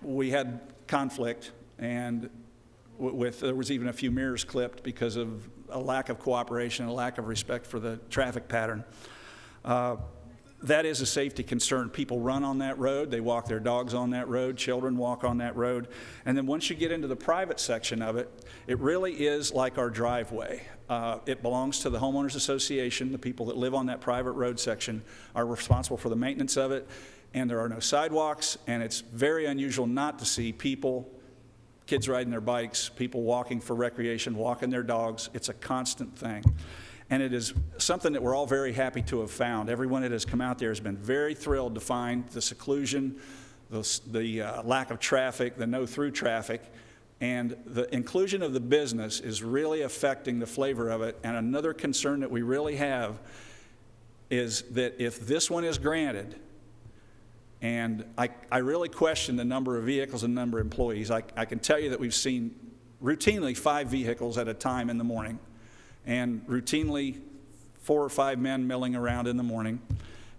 we had conflict, and there was even a few mirrors clipped because of a lack of cooperation, a lack of respect for the traffic pattern. That is a safety concern. People run on that road, they walk their dogs on that road, children walk on that road. And then once you get into the private section of it, it really is like our driveway. It belongs to the homeowners association. The people that live on that private road section are responsible for the maintenance of it. And there are no sidewalks, and it's very unusual not to see people, kids riding their bikes, people walking for recreation, walking their dogs. It's a constant thing. And it is something that we're all very happy to have found. Everyone that has come out there has been very thrilled to find the seclusion, the lack of traffic, the no-through traffic, and the inclusion of the business is really affecting the flavor of it. And another concern that we really have is that if this one is granted, and I really question the number of vehicles and number of employees. I can tell you that we've seen routinely 5 vehicles at a time in the morning, and routinely 4 or 5 men milling around in the morning.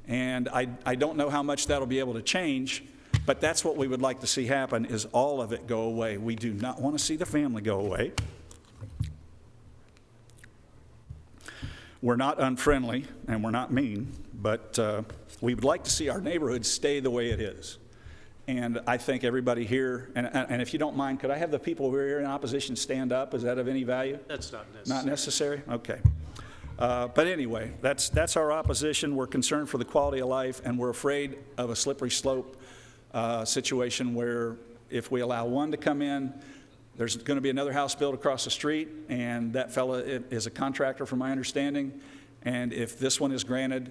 And I don't know how much that'll be able to change, but that's what we would like to see happen, is all of it go away. We do not want to see the family go away. We're not unfriendly, and we're not mean, but we would like to see our neighborhood stay the way it is. And I think everybody here, and if you don't mind, could I have the people who are here in opposition stand up? Is that of any value? That's not necessary. Not necessary? Okay. But anyway, that's our opposition. We're concerned for the quality of life, and we're afraid of a slippery slope situation where if we allow one to come in, there's going to be another house built across the street, and that fella is a contractor from my understanding. And if this one is granted,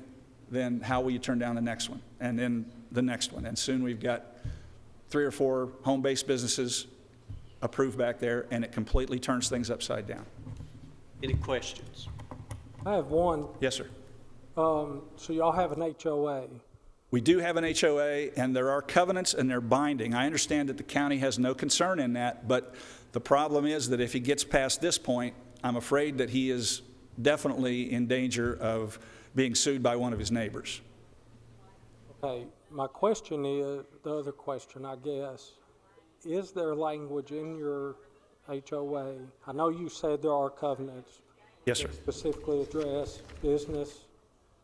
then how will you turn down the next one? And then the next one. And soon we've got 3 or 4 home-based businesses approved back there, and it completely turns things upside down. Any questions? I have one. Yes, sir. So y'all have an HOA. We do have an HOA, and there are covenants, and they're binding. I understand that the county has no concern in that, but the problem is that if he gets past this point, I'm afraid that he is definitely in danger of being sued by one of his neighbors. Okay, my question is, the other question, I guess, is there language in your HOA? I know you said there are covenants. Yes, sir. That specifically address business.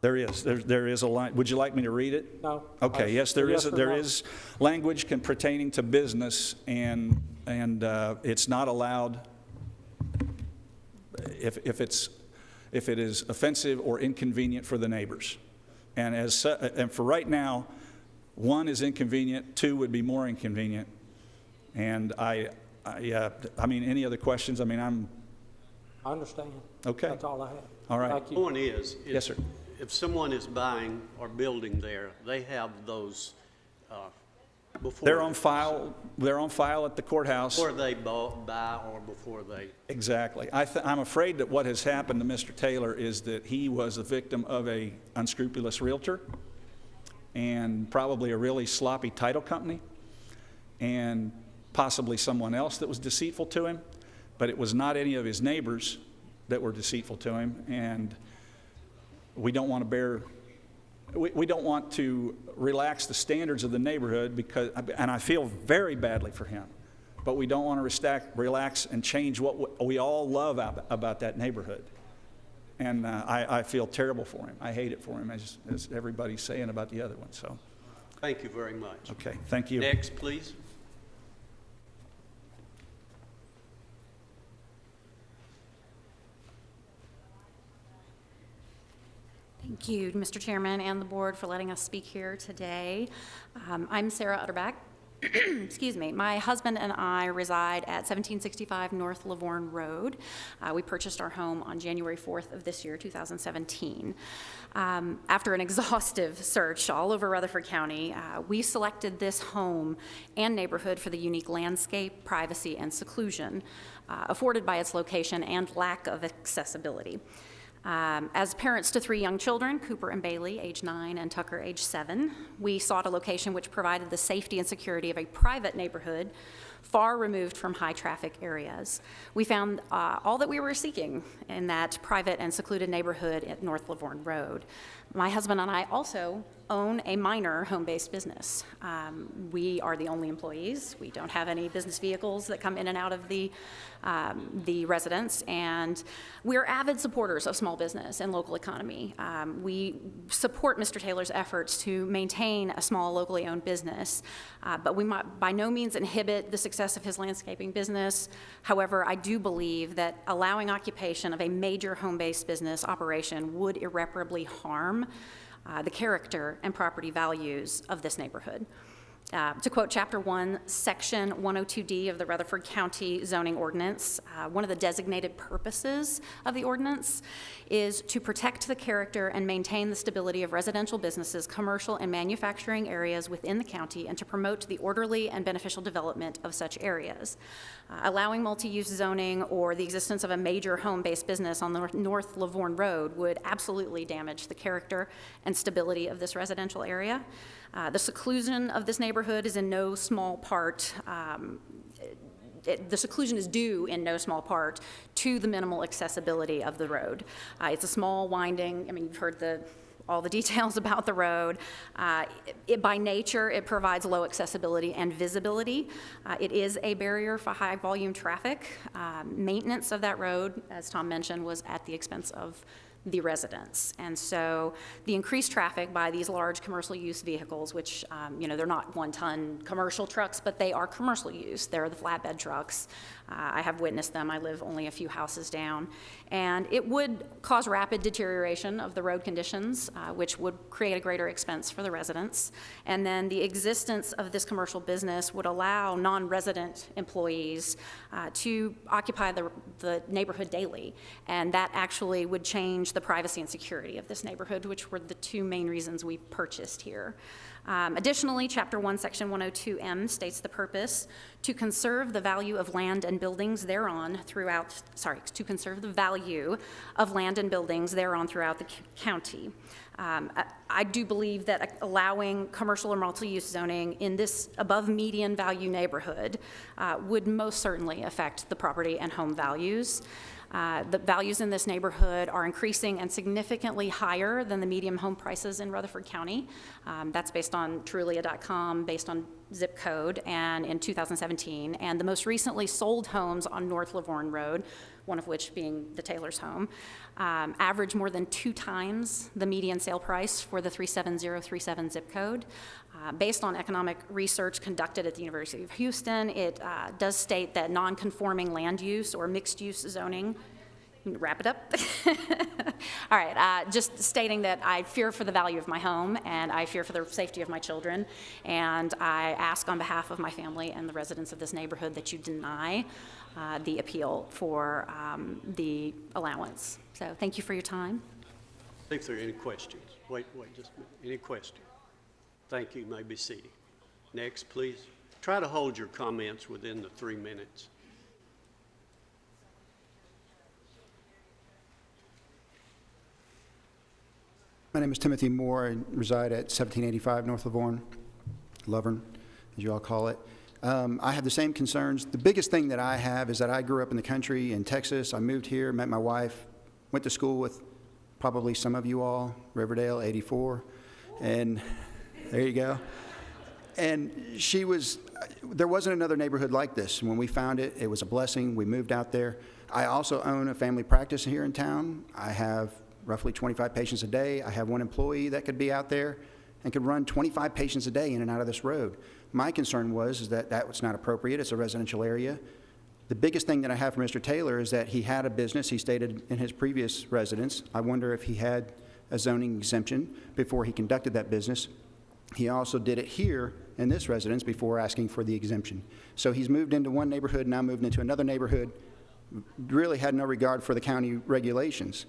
There is. There is a line. Would you like me to read it? No. Okay. Yes, there is. Yes or There no? is language pertaining to business, and it's not allowed if it is offensive or inconvenient for the neighbors. And for right now, 1 is inconvenient, 2 would be more inconvenient. And I mean, any other questions? I mean, I understand. Okay. That's all I have. All right. Thank you. The point is, Yes, sir. If someone is buying or building there, they have those before. They're on file. They're on file at the courthouse. Before they buy or before they. Exactly. I'm afraid that what has happened to Mr. Taylor is that he was a victim of a unscrupulous realtor and probably a really sloppy title company. And possibly someone else that was deceitful to him, but it was not any of his neighbors that were deceitful to him, and we don't want to relax the standards of the neighborhood because, and I feel very badly for him, but we don't want to relax and change what we all love about that neighborhood. And I feel terrible for him. I hate it for him, as everybody's saying about the other one. So, Thank you very much. okay, thank you. Next, please. Thank you, Mr. Chairman and the board, for letting us speak here today. I'm Sarah Utterback. Excuse me. My husband and I reside at 1765 North Lavorne Road. We purchased our home on January 4th of this year, 2017. After an exhaustive search all over Rutherford County, we selected this home and neighborhood for the unique landscape, privacy, and seclusion afforded by its location and lack of accessibility. As parents to 3 young children, Cooper and Bailey, age 9, and Tucker, age 7, we sought a location which provided the safety and security of a private neighborhood far removed from high-traffic areas. We found all that we were seeking in that private and secluded neighborhood at North Lavorne Road. My husband and I also own a minor home-based business. We are the only employees. We don't have any business vehicles that come in and out of the residence, and we're avid supporters of small business and local economy. We support Mr. Taylor's efforts to maintain a small, locally owned business, but we might by no means inhibit the success of his landscaping business. However, I do believe that allowing occupation of a major home-based business operation would irreparably harm the character and property values of this neighborhood. To quote Chapter 1, Section 102D of the Rutherford County Zoning Ordinance, one of the designated purposes of the ordinance is to protect the character and maintain the stability of residential businesses, commercial and manufacturing areas within the county, and to promote the orderly and beneficial development of such areas. Allowing multi-use zoning or the existence of a major home-based business on the North Lavorne Road would absolutely damage the character and stability of this residential area. The seclusion of this neighborhood is in no small part, the seclusion is due in no small part to the minimal accessibility of the road. It's a small, winding, you've heard all the details about the road. By nature, it provides low accessibility and visibility. It is a barrier for high volume traffic. Maintenance of that road, as Tom mentioned, was at the expense of the residents. And so the increased traffic by these large commercial use vehicles, which, they're not 1-ton commercial trucks, but they are commercial use. They're the flatbed trucks. I have witnessed them. I live only a few houses down. And it would cause rapid deterioration of the road conditions, which would create a greater expense for the residents. And then the existence of this commercial business would allow non-resident employees to occupy the neighborhood daily. And that actually would change the privacy and security of this neighborhood, which were the 2 main reasons we purchased here. Additionally, Chapter 1, Section 102M states the purpose to conserve the value of land and buildings thereon throughout, to conserve the value of land and buildings thereon throughout the county. I do believe that allowing commercial or multi-use zoning in this above median value neighborhood would most certainly affect the property and home values. The values in this neighborhood are increasing and significantly higher than the median home prices in Rutherford County. That's based on Trulia.com, based on zip code, and in 2017. And the most recently sold homes on North Lavorne Road, one of which being the Taylor's home, average more than 2 times the median sale price for the 37037 zip code. Based on economic research conducted at the University of Houston, it does state that non-conforming land use or mixed-use zoning, wrap it up. All right, just stating that I fear for the value of my home and I fear for the safety of my children, and I ask on behalf of my family and the residents of this neighborhood that you deny the appeal for the allowance. So thank you for your time. If there are any questions. Wait just a minute. Any questions? Thank you. You may be seated. Next, please. Try to hold your comments within the 3 minutes. My name is Timothy Moore. I reside at 1785 North Laverne, as you all call it. I have the same concerns. The biggest thing that I have is that I grew up in the country in Texas. I moved here, met my wife, went to school with probably some of you all, Riverdale, 84, and there you go. And there wasn't another neighborhood like this. When we found it, it was a blessing. We moved out there. I also own a family practice here in town. I have roughly 25 patients a day. I have one employee that could be out there and could run 25 patients a day in and out of this road. My concern is that that was not appropriate. It's a residential area. The biggest thing that I have for Mr. Taylor is that he had a business, he stated in his previous residence. I wonder if he had a zoning exemption before he conducted that business. He also did it here in this residence before asking for the exemption. So he's moved into one neighborhood, now moved into another neighborhood, really had no regard for the county regulations.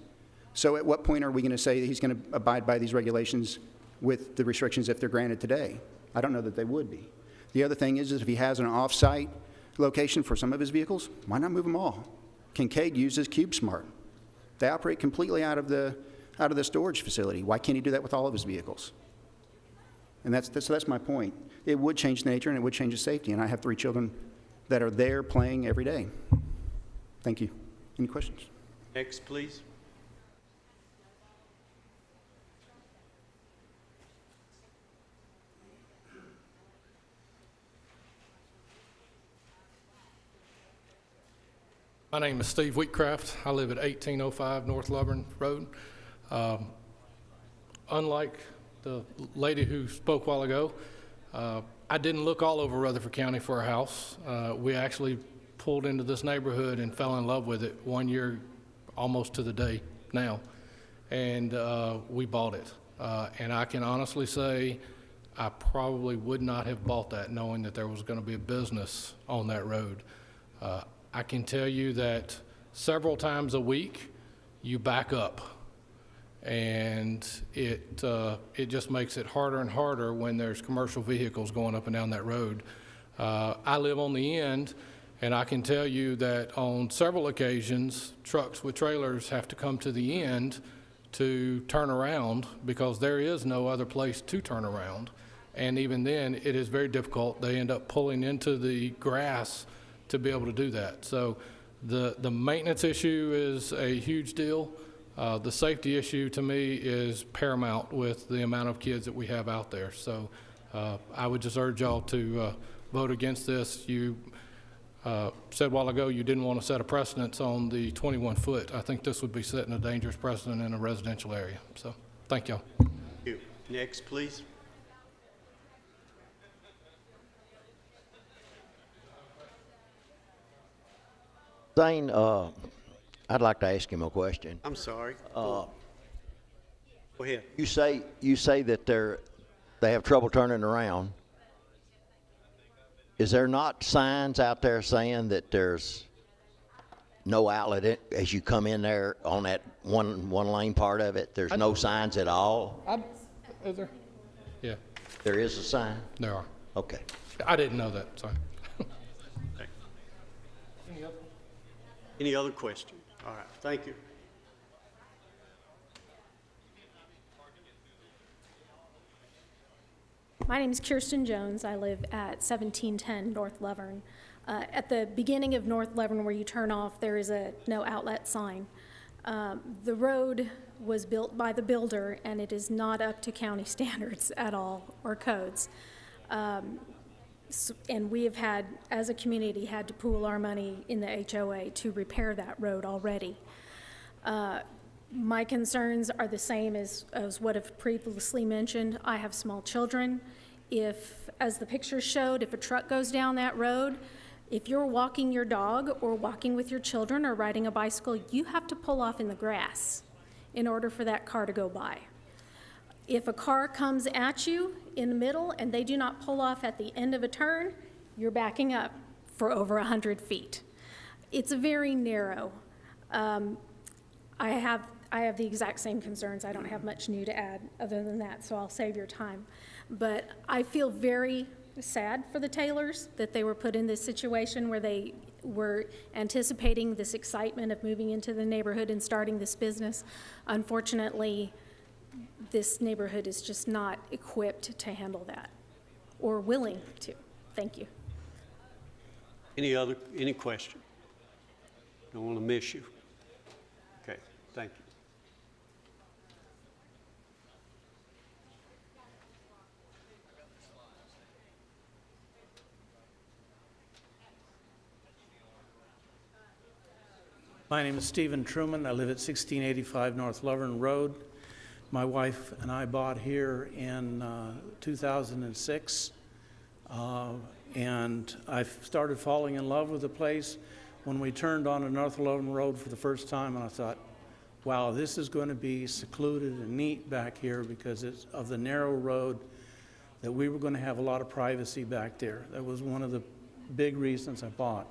So at what point are we going to say that he's going to abide by these regulations with the restrictions if they're granted today? I don't know that they would be. The other thing is if he has an off-site location for some of his vehicles, why not move them all? Kincaid uses CubeSmart. They operate completely out of the storage facility. Why can't he do that with all of his vehicles? And that's my point. It would change the nature and it would change the safety. And I have 3 children that are there playing every day. Thank you. Any questions? Next, please. My name is Steve Wheatcraft. I live at 1805 North Lovern Road. Unlike the lady who spoke a while ago, I didn't look all over Rutherford County for a house. We actually pulled into this neighborhood and fell in love with it 1 year, almost to the day now, and we bought it. And I can honestly say I probably would not have bought that knowing that there was going to be a business on that road. I can tell you that several times a week you back up, and it just makes it harder and harder when there's commercial vehicles going up and down that road. I live on the end, and I can tell you that on several occasions trucks with trailers have to come to the end to turn around because there is no other place to turn around, and even then it is very difficult. They end up pulling into the grass to be able to do that. So the maintenance issue is a huge deal. The safety issue to me is paramount with the amount of kids that we have out there. So I would just urge y'all to vote against this. You said a while ago you didn't want to set a precedence on the 21-foot. I think this would be setting a dangerous precedent in a residential area. So thank y'all. Thank you. Next, please. Zane, I'd like to ask him a question. I'm sorry. Go ahead. You say that they have trouble turning around. Is there not signs out there saying that there's no outlet as you come in there on that one lane part of it? There's no signs at all? Is there? Yeah. There is a sign? There are. Okay. I didn't know that, sorry. Any other questions? All right, thank you. My name is Kirsten Jones. I live at 1710 North Lovern. At the beginning of North Lovern where you turn off, there is a no outlet sign. The road was built by the builder and it is not up to county standards at all or codes. And we have had, as a community, had to pool our money in the HOA to repair that road already. My concerns are the same as what I've previously mentioned. I have small children. If, as the picture showed, if a truck goes down that road, if you're walking your dog or walking with your children or riding a bicycle, you have to pull off in the grass in order for that car to go by. If a car comes at you in the middle and they do not pull off at the end of a turn, you're backing up for over 100 feet. It's very narrow. I have the exact same concerns. I don't have much new to add other than that, so I'll save your time. But I feel very sad for the Taylors that they were put in this situation where they were anticipating this excitement of moving into the neighborhood and starting this business. Unfortunately, this neighborhood is just not equipped to handle that or willing to. Thank you. Any question? Don't want to miss you. Okay, thank you. My name is Stephen Truman. I live at 1685 North Lovern Road. My wife and I bought here in 2006, and I started falling in love with the place when we turned onto North Lovern Road for the first time, and I thought, wow, this is going to be secluded and neat back here because it's of the narrow road, that we were going to have a lot of privacy back there. That was one of the big reasons I bought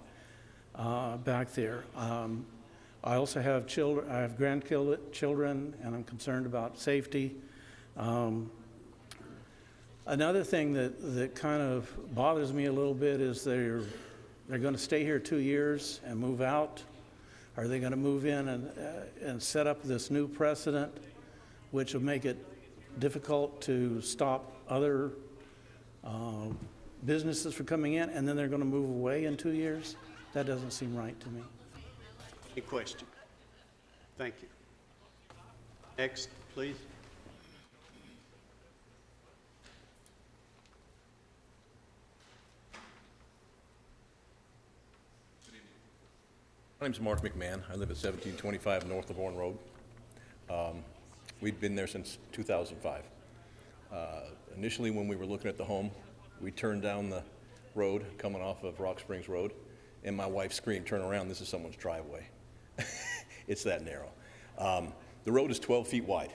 back there. I also have children, I have grandchildren, and I'm concerned about safety. Another thing that kind of bothers me a little bit is they're going to stay here 2 years and move out. Are they going to move in and set up this new precedent, which will make it difficult to stop other businesses from coming in, and then they're going to move away in 2 years? That doesn't seem right to me. Any question? Thank you. Next, please. My name's Mark McMahon. I live at 1725 North Lavorne Road. We've been there since 2005. Initially, when we were looking at the home, we turned down the road coming off of Rock Springs Road, and my wife screamed, "Turn around, this is someone's driveway." It's that narrow. The road is 12 feet wide,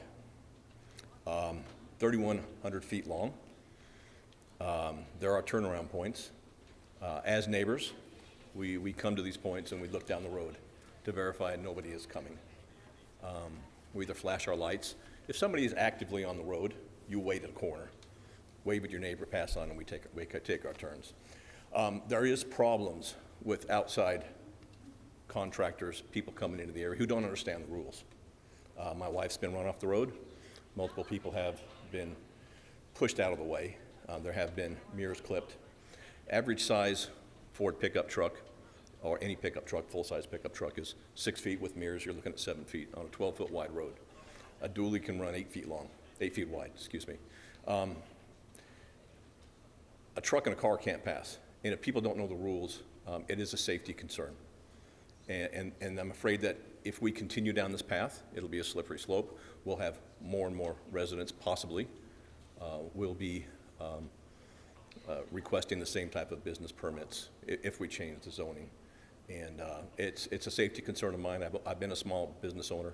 3,100 feet long. There are turnaround points. As neighbors, we come to these points and we look down the road to verify nobody is coming. We either flash our lights. If somebody is actively on the road, you wait at a corner, wave at your neighbor, pass on, and we take our turns. There is problems with outside contractors, people coming into the area who don't understand the rules. My wife's been run off the road. Multiple people have been pushed out of the way. There have been mirrors clipped. Average size Ford pickup truck, or any pickup truck, full-size pickup truck, is 6 feet with mirrors. You're looking at 7 feet on a 12-foot wide road. A dually can run 8 feet wide, excuse me. A truck and a car can't pass. And if people don't know the rules, it is a safety concern. And I'm afraid that if we continue down this path, it'll be a slippery slope. We'll have more and more residents possibly will be requesting the same type of business permits if we change the zoning. And it's a safety concern of mine. I've been a small business owner.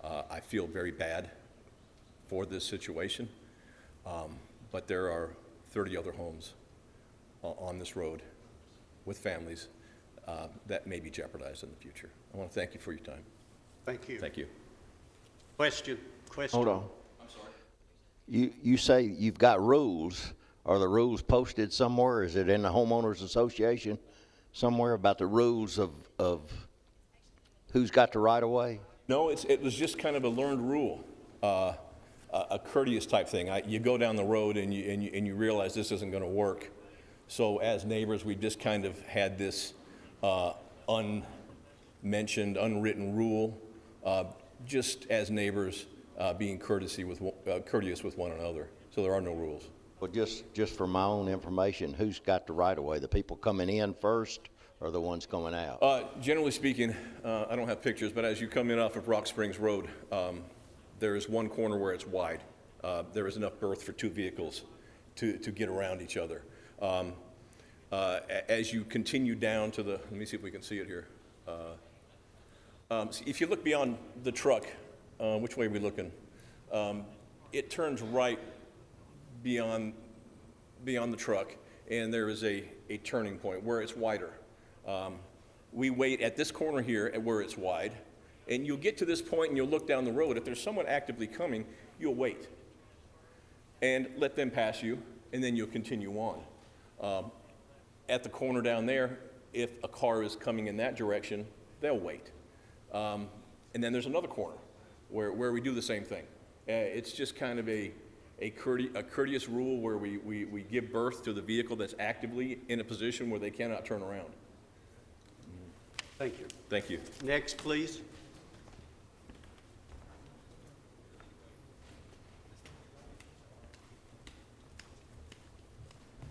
I feel very bad for this situation, but there are 30 other homes on this road with families that may be jeopardized in the future. I want to thank you for your time. Thank you. Thank you. Question? Hold on. I'm sorry. You say you've got rules. Are the rules posted somewhere? Is it in the homeowners association somewhere about the rules of who's got the right of way? No, it was just kind of a learned rule, a courteous type thing. You go down the road and you realize this isn't going to work. So as neighbors, we just kind of had this unmentioned, unwritten rule, just as neighbors being courteous with one another. So there are no rules. Well, just for my own information, who's got the right of way? The people coming in first or the ones coming out? Generally speaking, I don't have pictures, but as you come in off of Rock Springs Road, there is one corner where it's wide. There is enough berth for 2 vehicles to get around each other. As you continue down to the, let me see if we can see it here. If you look beyond the truck, which way are we looking? It turns right beyond the truck, and there is a turning point where it's wider. We wait at this corner here at where it's wide, and you'll get to this point and you'll look down the road. If there's someone actively coming, you'll wait and let them pass you, and then you'll continue on. At the corner down there, if a car is coming in that direction, they'll wait. And then there's another corner where we do the same thing. It's just kind of a courteous rule where we give birth to the vehicle that's actively in a position where they cannot turn around. Thank you. Thank you. Next, please.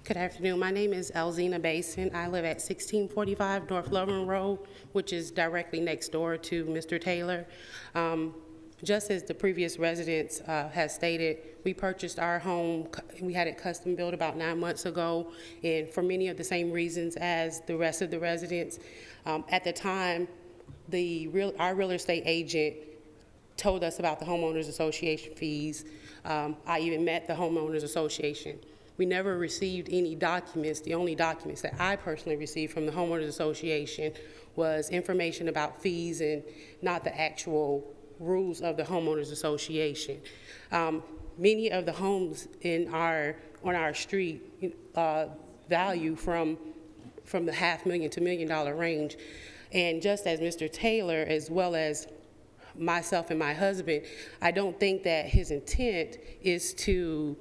Good afternoon. My name is Elzina Basin. I live at 1645 North Lovren Road, which is directly next door to Mr. Taylor. Just as the previous residents has stated, we purchased our home. We had it custom built about 9 months ago, and for many of the same reasons as the rest of the residents. At the time, our real estate agent told us about the homeowners association fees. I even met the homeowners association. We never received any documents. The only documents that I personally received from the homeowners association was information about fees and not the actual rules of the homeowners association. Many of the homes on our street value from the $500,000 to $1 million range. And just as Mr. Taylor, as well as myself and my husband, I don't think that his intent is to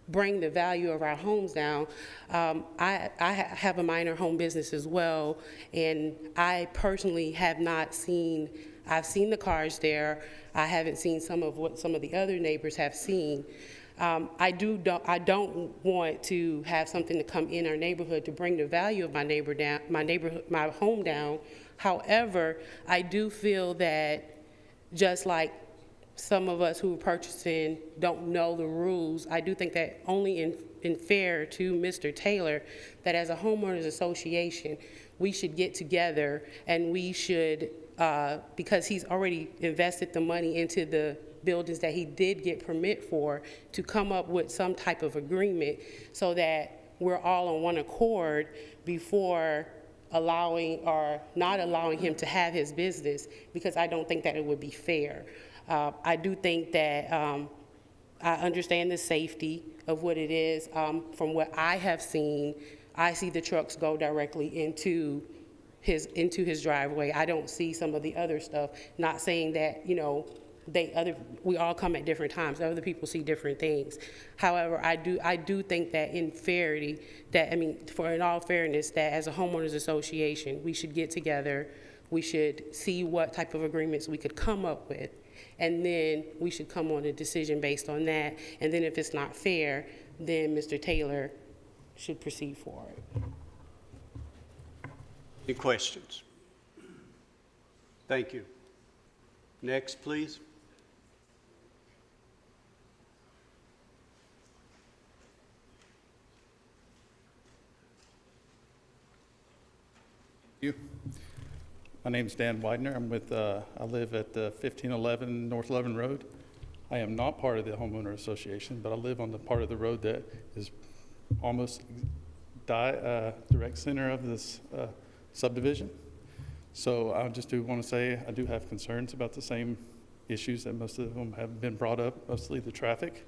bring the value of our homes down. I have a minor home business as well, and I personally have not seen, I've seen the cars there. I haven't seen some of what some of the other neighbors have seen. I don't want to have something to come in our neighborhood to bring the value of my home down. However, I do feel that just like some of us who are purchasing don't know the rules, I do think that only in fair to Mr. Taylor, that as a homeowners association, we should get together and we should, because he's already invested the money into the buildings that he did get permit for, to come up with some type of agreement so that we're all on one accord before allowing or not allowing him to have his business, because I don't think that it would be fair. I do think that I understand the safety of what it is. From what I have seen, I see the trucks go directly into his driveway. I don't see some of the other stuff. Not saying that, you know, we all come at different times. Other people see different things. However, I do think that in fairity, in all fairness, that as a homeowners association, we should get together. We should see what type of agreements we could come up with, and then we should come on a decision based on that. And then if it's not fair, then Mr. Taylor should proceed forward. Any questions? Thank you. Next, please. You. My name's Dan Widener. I live at 1511 North Lovren Road. I am not part of the homeowner association, but I live on the part of the road that is almost direct center of this subdivision. So I just do want to say I do have concerns about the same issues that most of them have been brought up, mostly the traffic.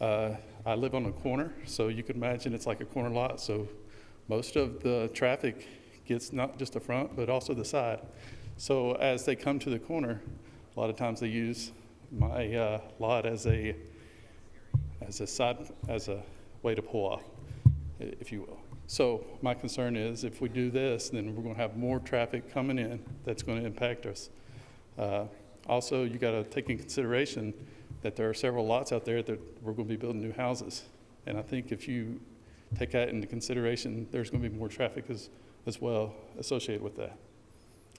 I live on a corner, so you can imagine it's like a corner lot. So most of the traffic gets not just the front, but also the side. So as they come to the corner, a lot of times they use my lot as a way to pull off, if you will. So my concern is if we do this, then we're going to have more traffic coming in that's going to impact us. Also, you got to take in consideration that there are several lots out there that we're going to be building new houses. And I think if you take that into consideration, there's going to be more traffic as well associated with that.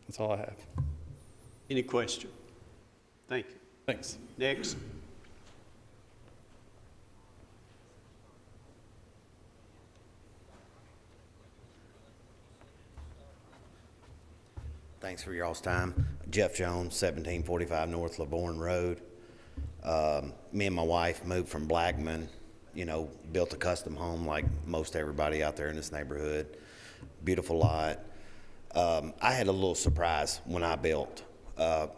That's all I have. Any question? Thank you. Thanks. Next. Thanks for y'all's time. Jeff Jones, 1745 North Labourne Road. Me and my wife moved from Blackman, built a custom home like most everybody out there in this neighborhood. Beautiful lot. I had a little surprise when I built.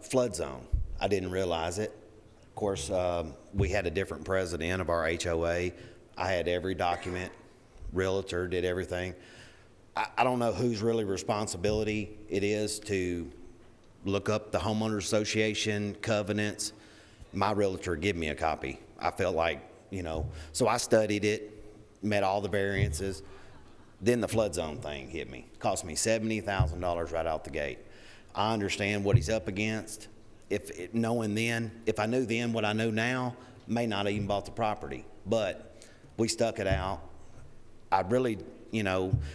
Flood zone. I didn't realize it. Of course, we had a different president of our HOA. I had every document. Realtor did everything. I don't know whose really responsibility it is to look up the homeowners association covenants. My realtor gave me a copy. I felt like, so I studied it, met all the variances. Then the flood zone thing hit me. Cost me $70,000 right out the gate. I understand what he's up against. If I knew then what I know now, may not have even bought the property. But we stuck it out. I really,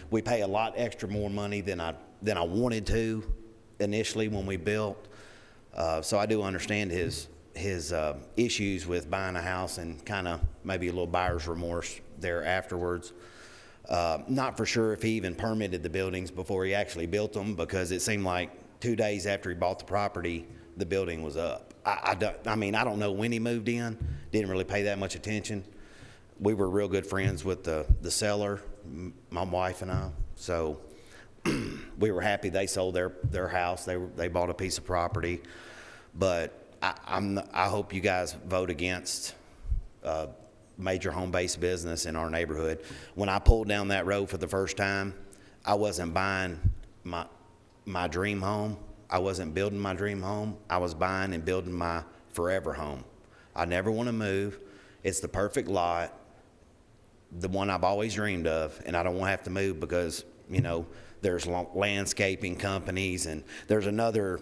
we pay a lot extra more money than I wanted to initially when we built. So I do understand his issues with buying a house and kind of maybe a little buyer's remorse there afterwards. Not for sure if he even permitted the buildings before he actually built them, because it seemed like 2 days after he bought the property, the building was up. I don't know when he moved in, didn't really pay that much attention. We were real good friends with the seller, my wife and I, so we were happy they sold their house. They bought a piece of property, but I hope you guys vote against major home-based business in our neighborhood. When I pulled down that road for the first time, I wasn't buying my dream home. I wasn't building my dream home. I was buying and building my forever home. I never want to move. It's the perfect lot, the one I've always dreamed of, and I don't want to have to move because, there's landscaping companies, and there's another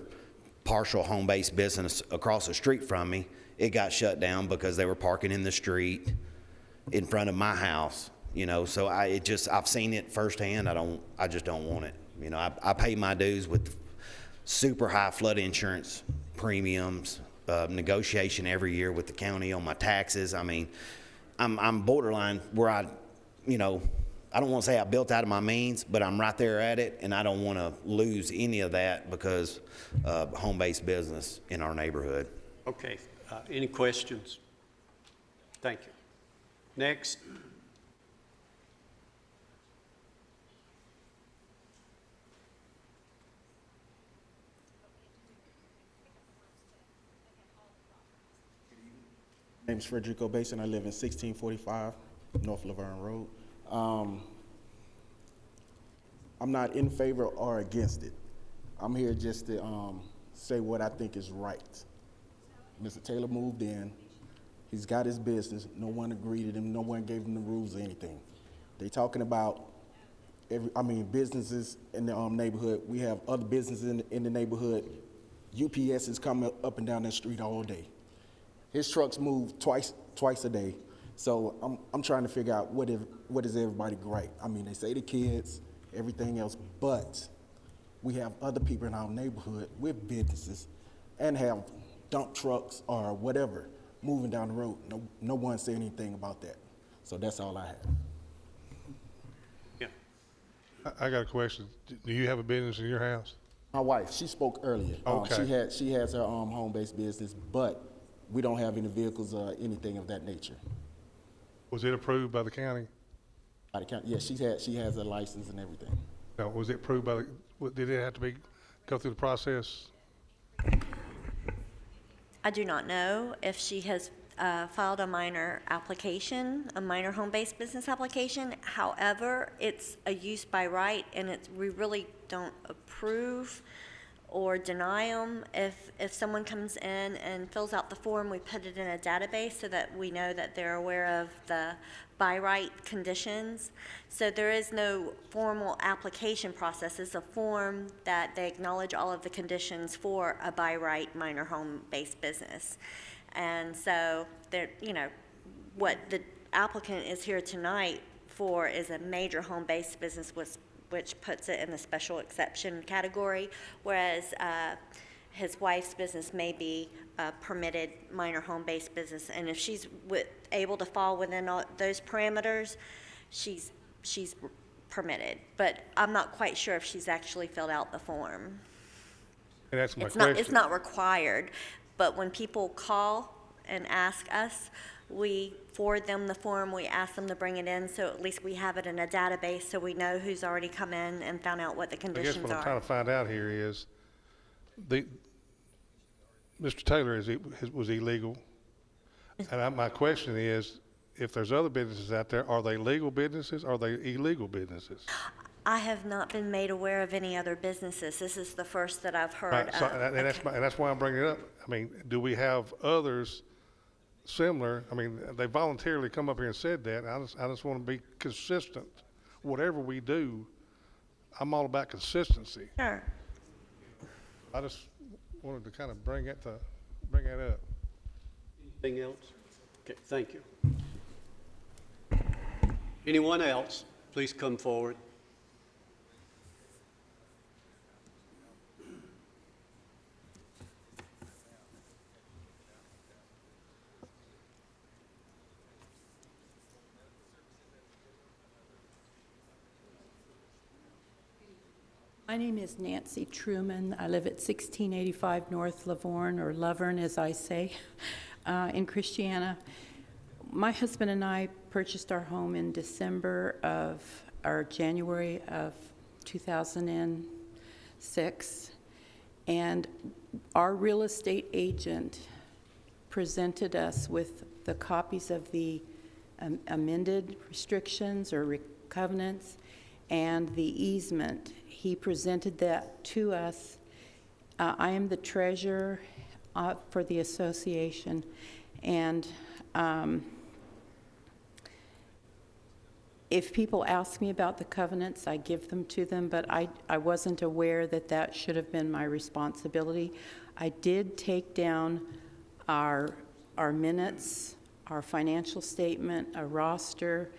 partial home-based business across the street from me. It got shut down because they were parking in the street in front of my house, so I've seen it firsthand. I just don't want it. I pay my dues with super high flood insurance premiums, negotiation every year with the county on my taxes. I'm borderline where I don't want to say I built out of my means, but I'm right there at it, and I don't want to lose any of that because of home-based business in our neighborhood. Okay, any questions? Thank you. Next. My name is Frederico Basin. I live in 1645 North Laverne Road. I'm not in favor or against it. I'm here just to say what I think is right. Mr. Taylor moved in. He's got his business. No one agreed with him. No one gave him the rules or anything. They talking about businesses in the neighborhood. We have other businesses in the neighborhood. UPS is coming up and down that street all day. His trucks move twice a day. So I'm trying to figure out what is everybody right. They say the kids, everything else, but we have other people in our neighborhood with businesses and have dump trucks or whatever moving down the road. No one said anything about that. So that's all I have. Yeah. I got a question. Do you have a business in your house? My wife, she spoke earlier. Okay. She has her home-based business, but we don't have any vehicles or anything of that nature. Was it approved by the county? By the county, yeah, she has a license and everything. No, was it approved by did it have to go through the process? I do not know if she has filed a minor application, a minor home-based business application. However, it's a use by right, and we really don't approve or deny them. If someone comes in and fills out the form, we put it in a database so that we know that they're aware of the by right conditions. So there is no formal application process. It's a form that they acknowledge all of the conditions for a by right minor home-based business. And so what the applicant is here tonight for is a major home-based business which puts it in the special exception category, whereas his wife's business may be a permitted minor home-based business. And if she's able to fall within all those parameters, she's permitted. But I'm not quite sure if she's actually filled out the form. And that's my question. It's not required, but when people call and ask us, we forward them the form, we ask them to bring it in, so at least we have it in a database so we know who's already come in and found out what the conditions I guess what I'm are. trying to find out here is, Mr. Taylor was illegal. And my question is, if there's other businesses out there, are they legal businesses or are they illegal businesses? I have not been made aware of any other businesses. This is the first that I've heard Right, so, of. and that's why I'm bringing it up. Do we have others similar? They voluntarily come up here and said that. I just want to be consistent. Whatever we do, I'm all about consistency. Sure. I just wanted to kind of bring that up. Anything else? Okay, thank you. Anyone else, please come forward. My name is Nancy Truman. I live at 1685 North Laverne, or Lovern as I say, in Christiana. My husband and I purchased our home in January of 2006, and our real estate agent presented us with the copies of the amended restrictions or covenants and the easement. He presented that to us. I am the treasurer for the association, and if people ask me about the covenants, I give them to them, but I wasn't aware that that should have been my responsibility. I did take down our minutes, our financial statement, a roster,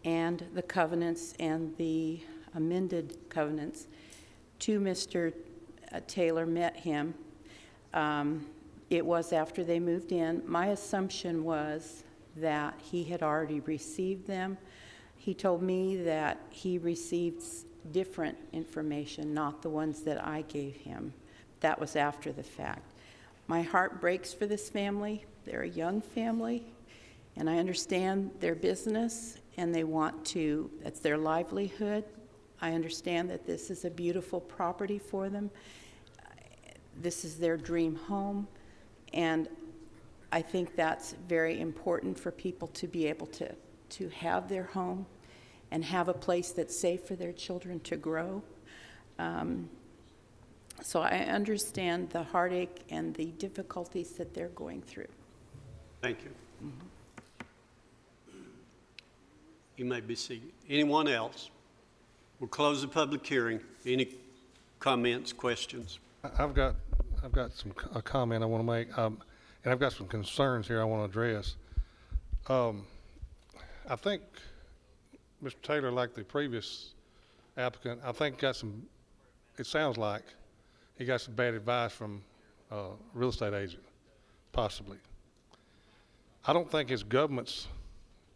and the covenants and the amended covenants to Mr. Taylor, met him. It was after they moved in. My assumption was that he had already received them. He told me that he received different information, not the ones that I gave him. That was after the fact. My heart breaks for this family. They're a young family, and I understand their business, and they want to, that's their livelihood. I understand that this is a beautiful property for them. This is their dream home, and I think that's very important for people to be able to have their home and have a place that's safe for their children to grow. So I understand the heartache and the difficulties that they're going through. Thank you. You may be seated. Anyone else? We'll close the public hearing. Any comments, questions? I've got a comment I want to make, and I've got some concerns here I want to address. I think Mr. Taylor, like the previous applicant, I think it sounds like he got some bad advice from a real estate agent, possibly. I don't think it's government's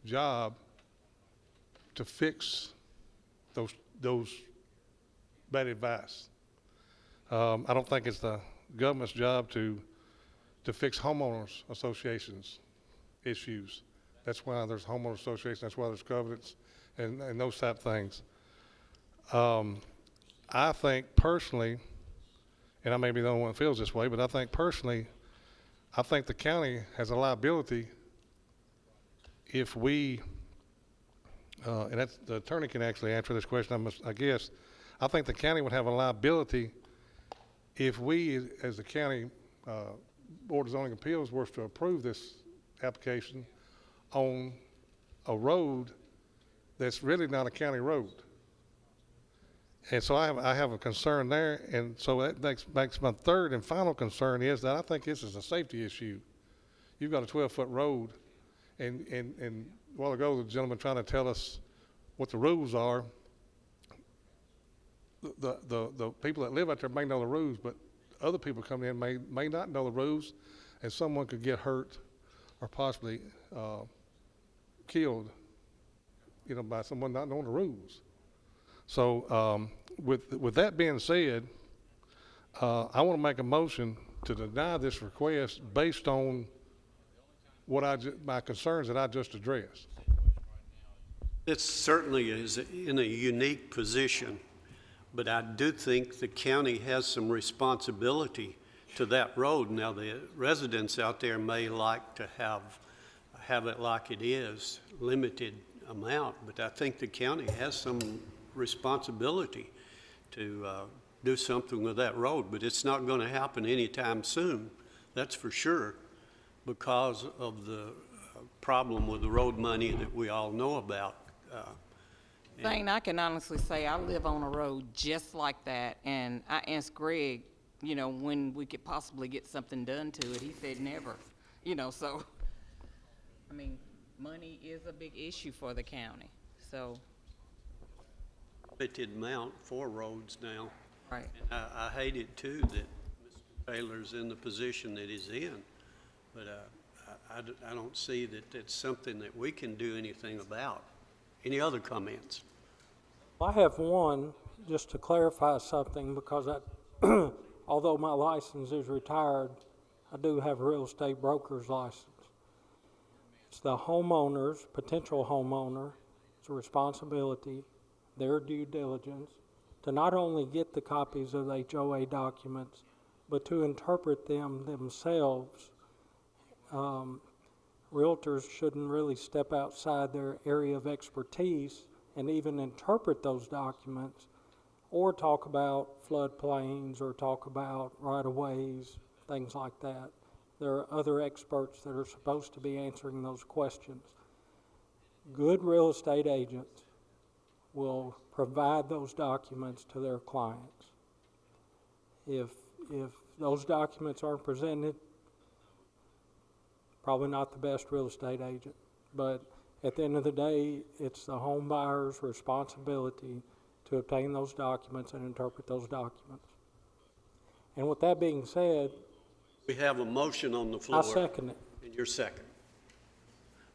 job to fix those bad advice. I don't think it's the government's job to fix homeowners associations issues. That's why there's homeowner associations, that's why there's covenants and those type of things. I think personally, and I may be the only one that feels this way, but I think personally, I think the county has a liability if we, and that's, the attorney can actually answer this question, I guess. I think the county would have a liability if we, as the county Board of Zoning Appeals, were to approve this application on a road that's really not a county road. And so I have a concern there, and so that makes my third and final concern is that I think this is a safety issue. You've got a 12-foot road, and a while ago the gentleman trying to tell us what the rules are. The people that live out there may know the rules, but other people coming in may not know the rules, and someone could get hurt or possibly killed, by someone not knowing the rules. So with that being said, I want to make a motion to deny this request based on what my concerns that I just addressed. It certainly is in a unique position, but I do think the county has some responsibility to that road. Now, the residents out there may like to have it like it is, limited amount, but I think the county has some responsibility to do something with that road, but it's not going to happen anytime soon, that's for sure, because of the problem with the road money that we all know about. Thing I can honestly say, I live on a road just like that, and I asked Greg you know, when we could possibly get something done to it. He said never, you know, so, I mean, money is a big issue for the county, so. Limited amount for roads now. Right. And I hate it too that Mr. Taylor's in the position that he's in, but I don't see that it's something that we can do anything about. Any other comments? I have one, just to clarify something, because although my license is retired, I do have a real estate broker's license. It's the homeowner's, potential homeowner's responsibility, their due diligence, to not only get the copies of the HOA documents, but to interpret them themselves. Realtors shouldn't really step outside their area of expertise and even interpret those documents, or talk about floodplains, or talk about right-of-ways, things like that. There are other experts that are supposed to be answering those questions. Good real estate agents will provide those documents to their clients. If those documents aren't presented, probably not the best real estate agent. But at the end of the day, it's the home buyer's responsibility to obtain those documents and interpret those documents. And with that being said, We have a motion on the floor. I second it. And you're second.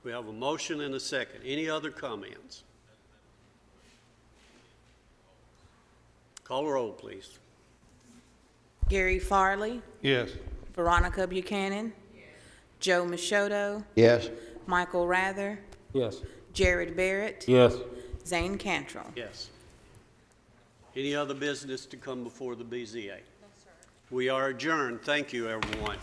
We have a motion and a second. Any other comments? Call the roll, please. Gary Farley, Yes. Veronica Buchanan, Joe Machado, Yes. Michael Rather, Yes. Jared Barrett, Yes. Zane Cantrell. Yes. Any other business to come before the BZA? We are adjourned. Thank you, everyone.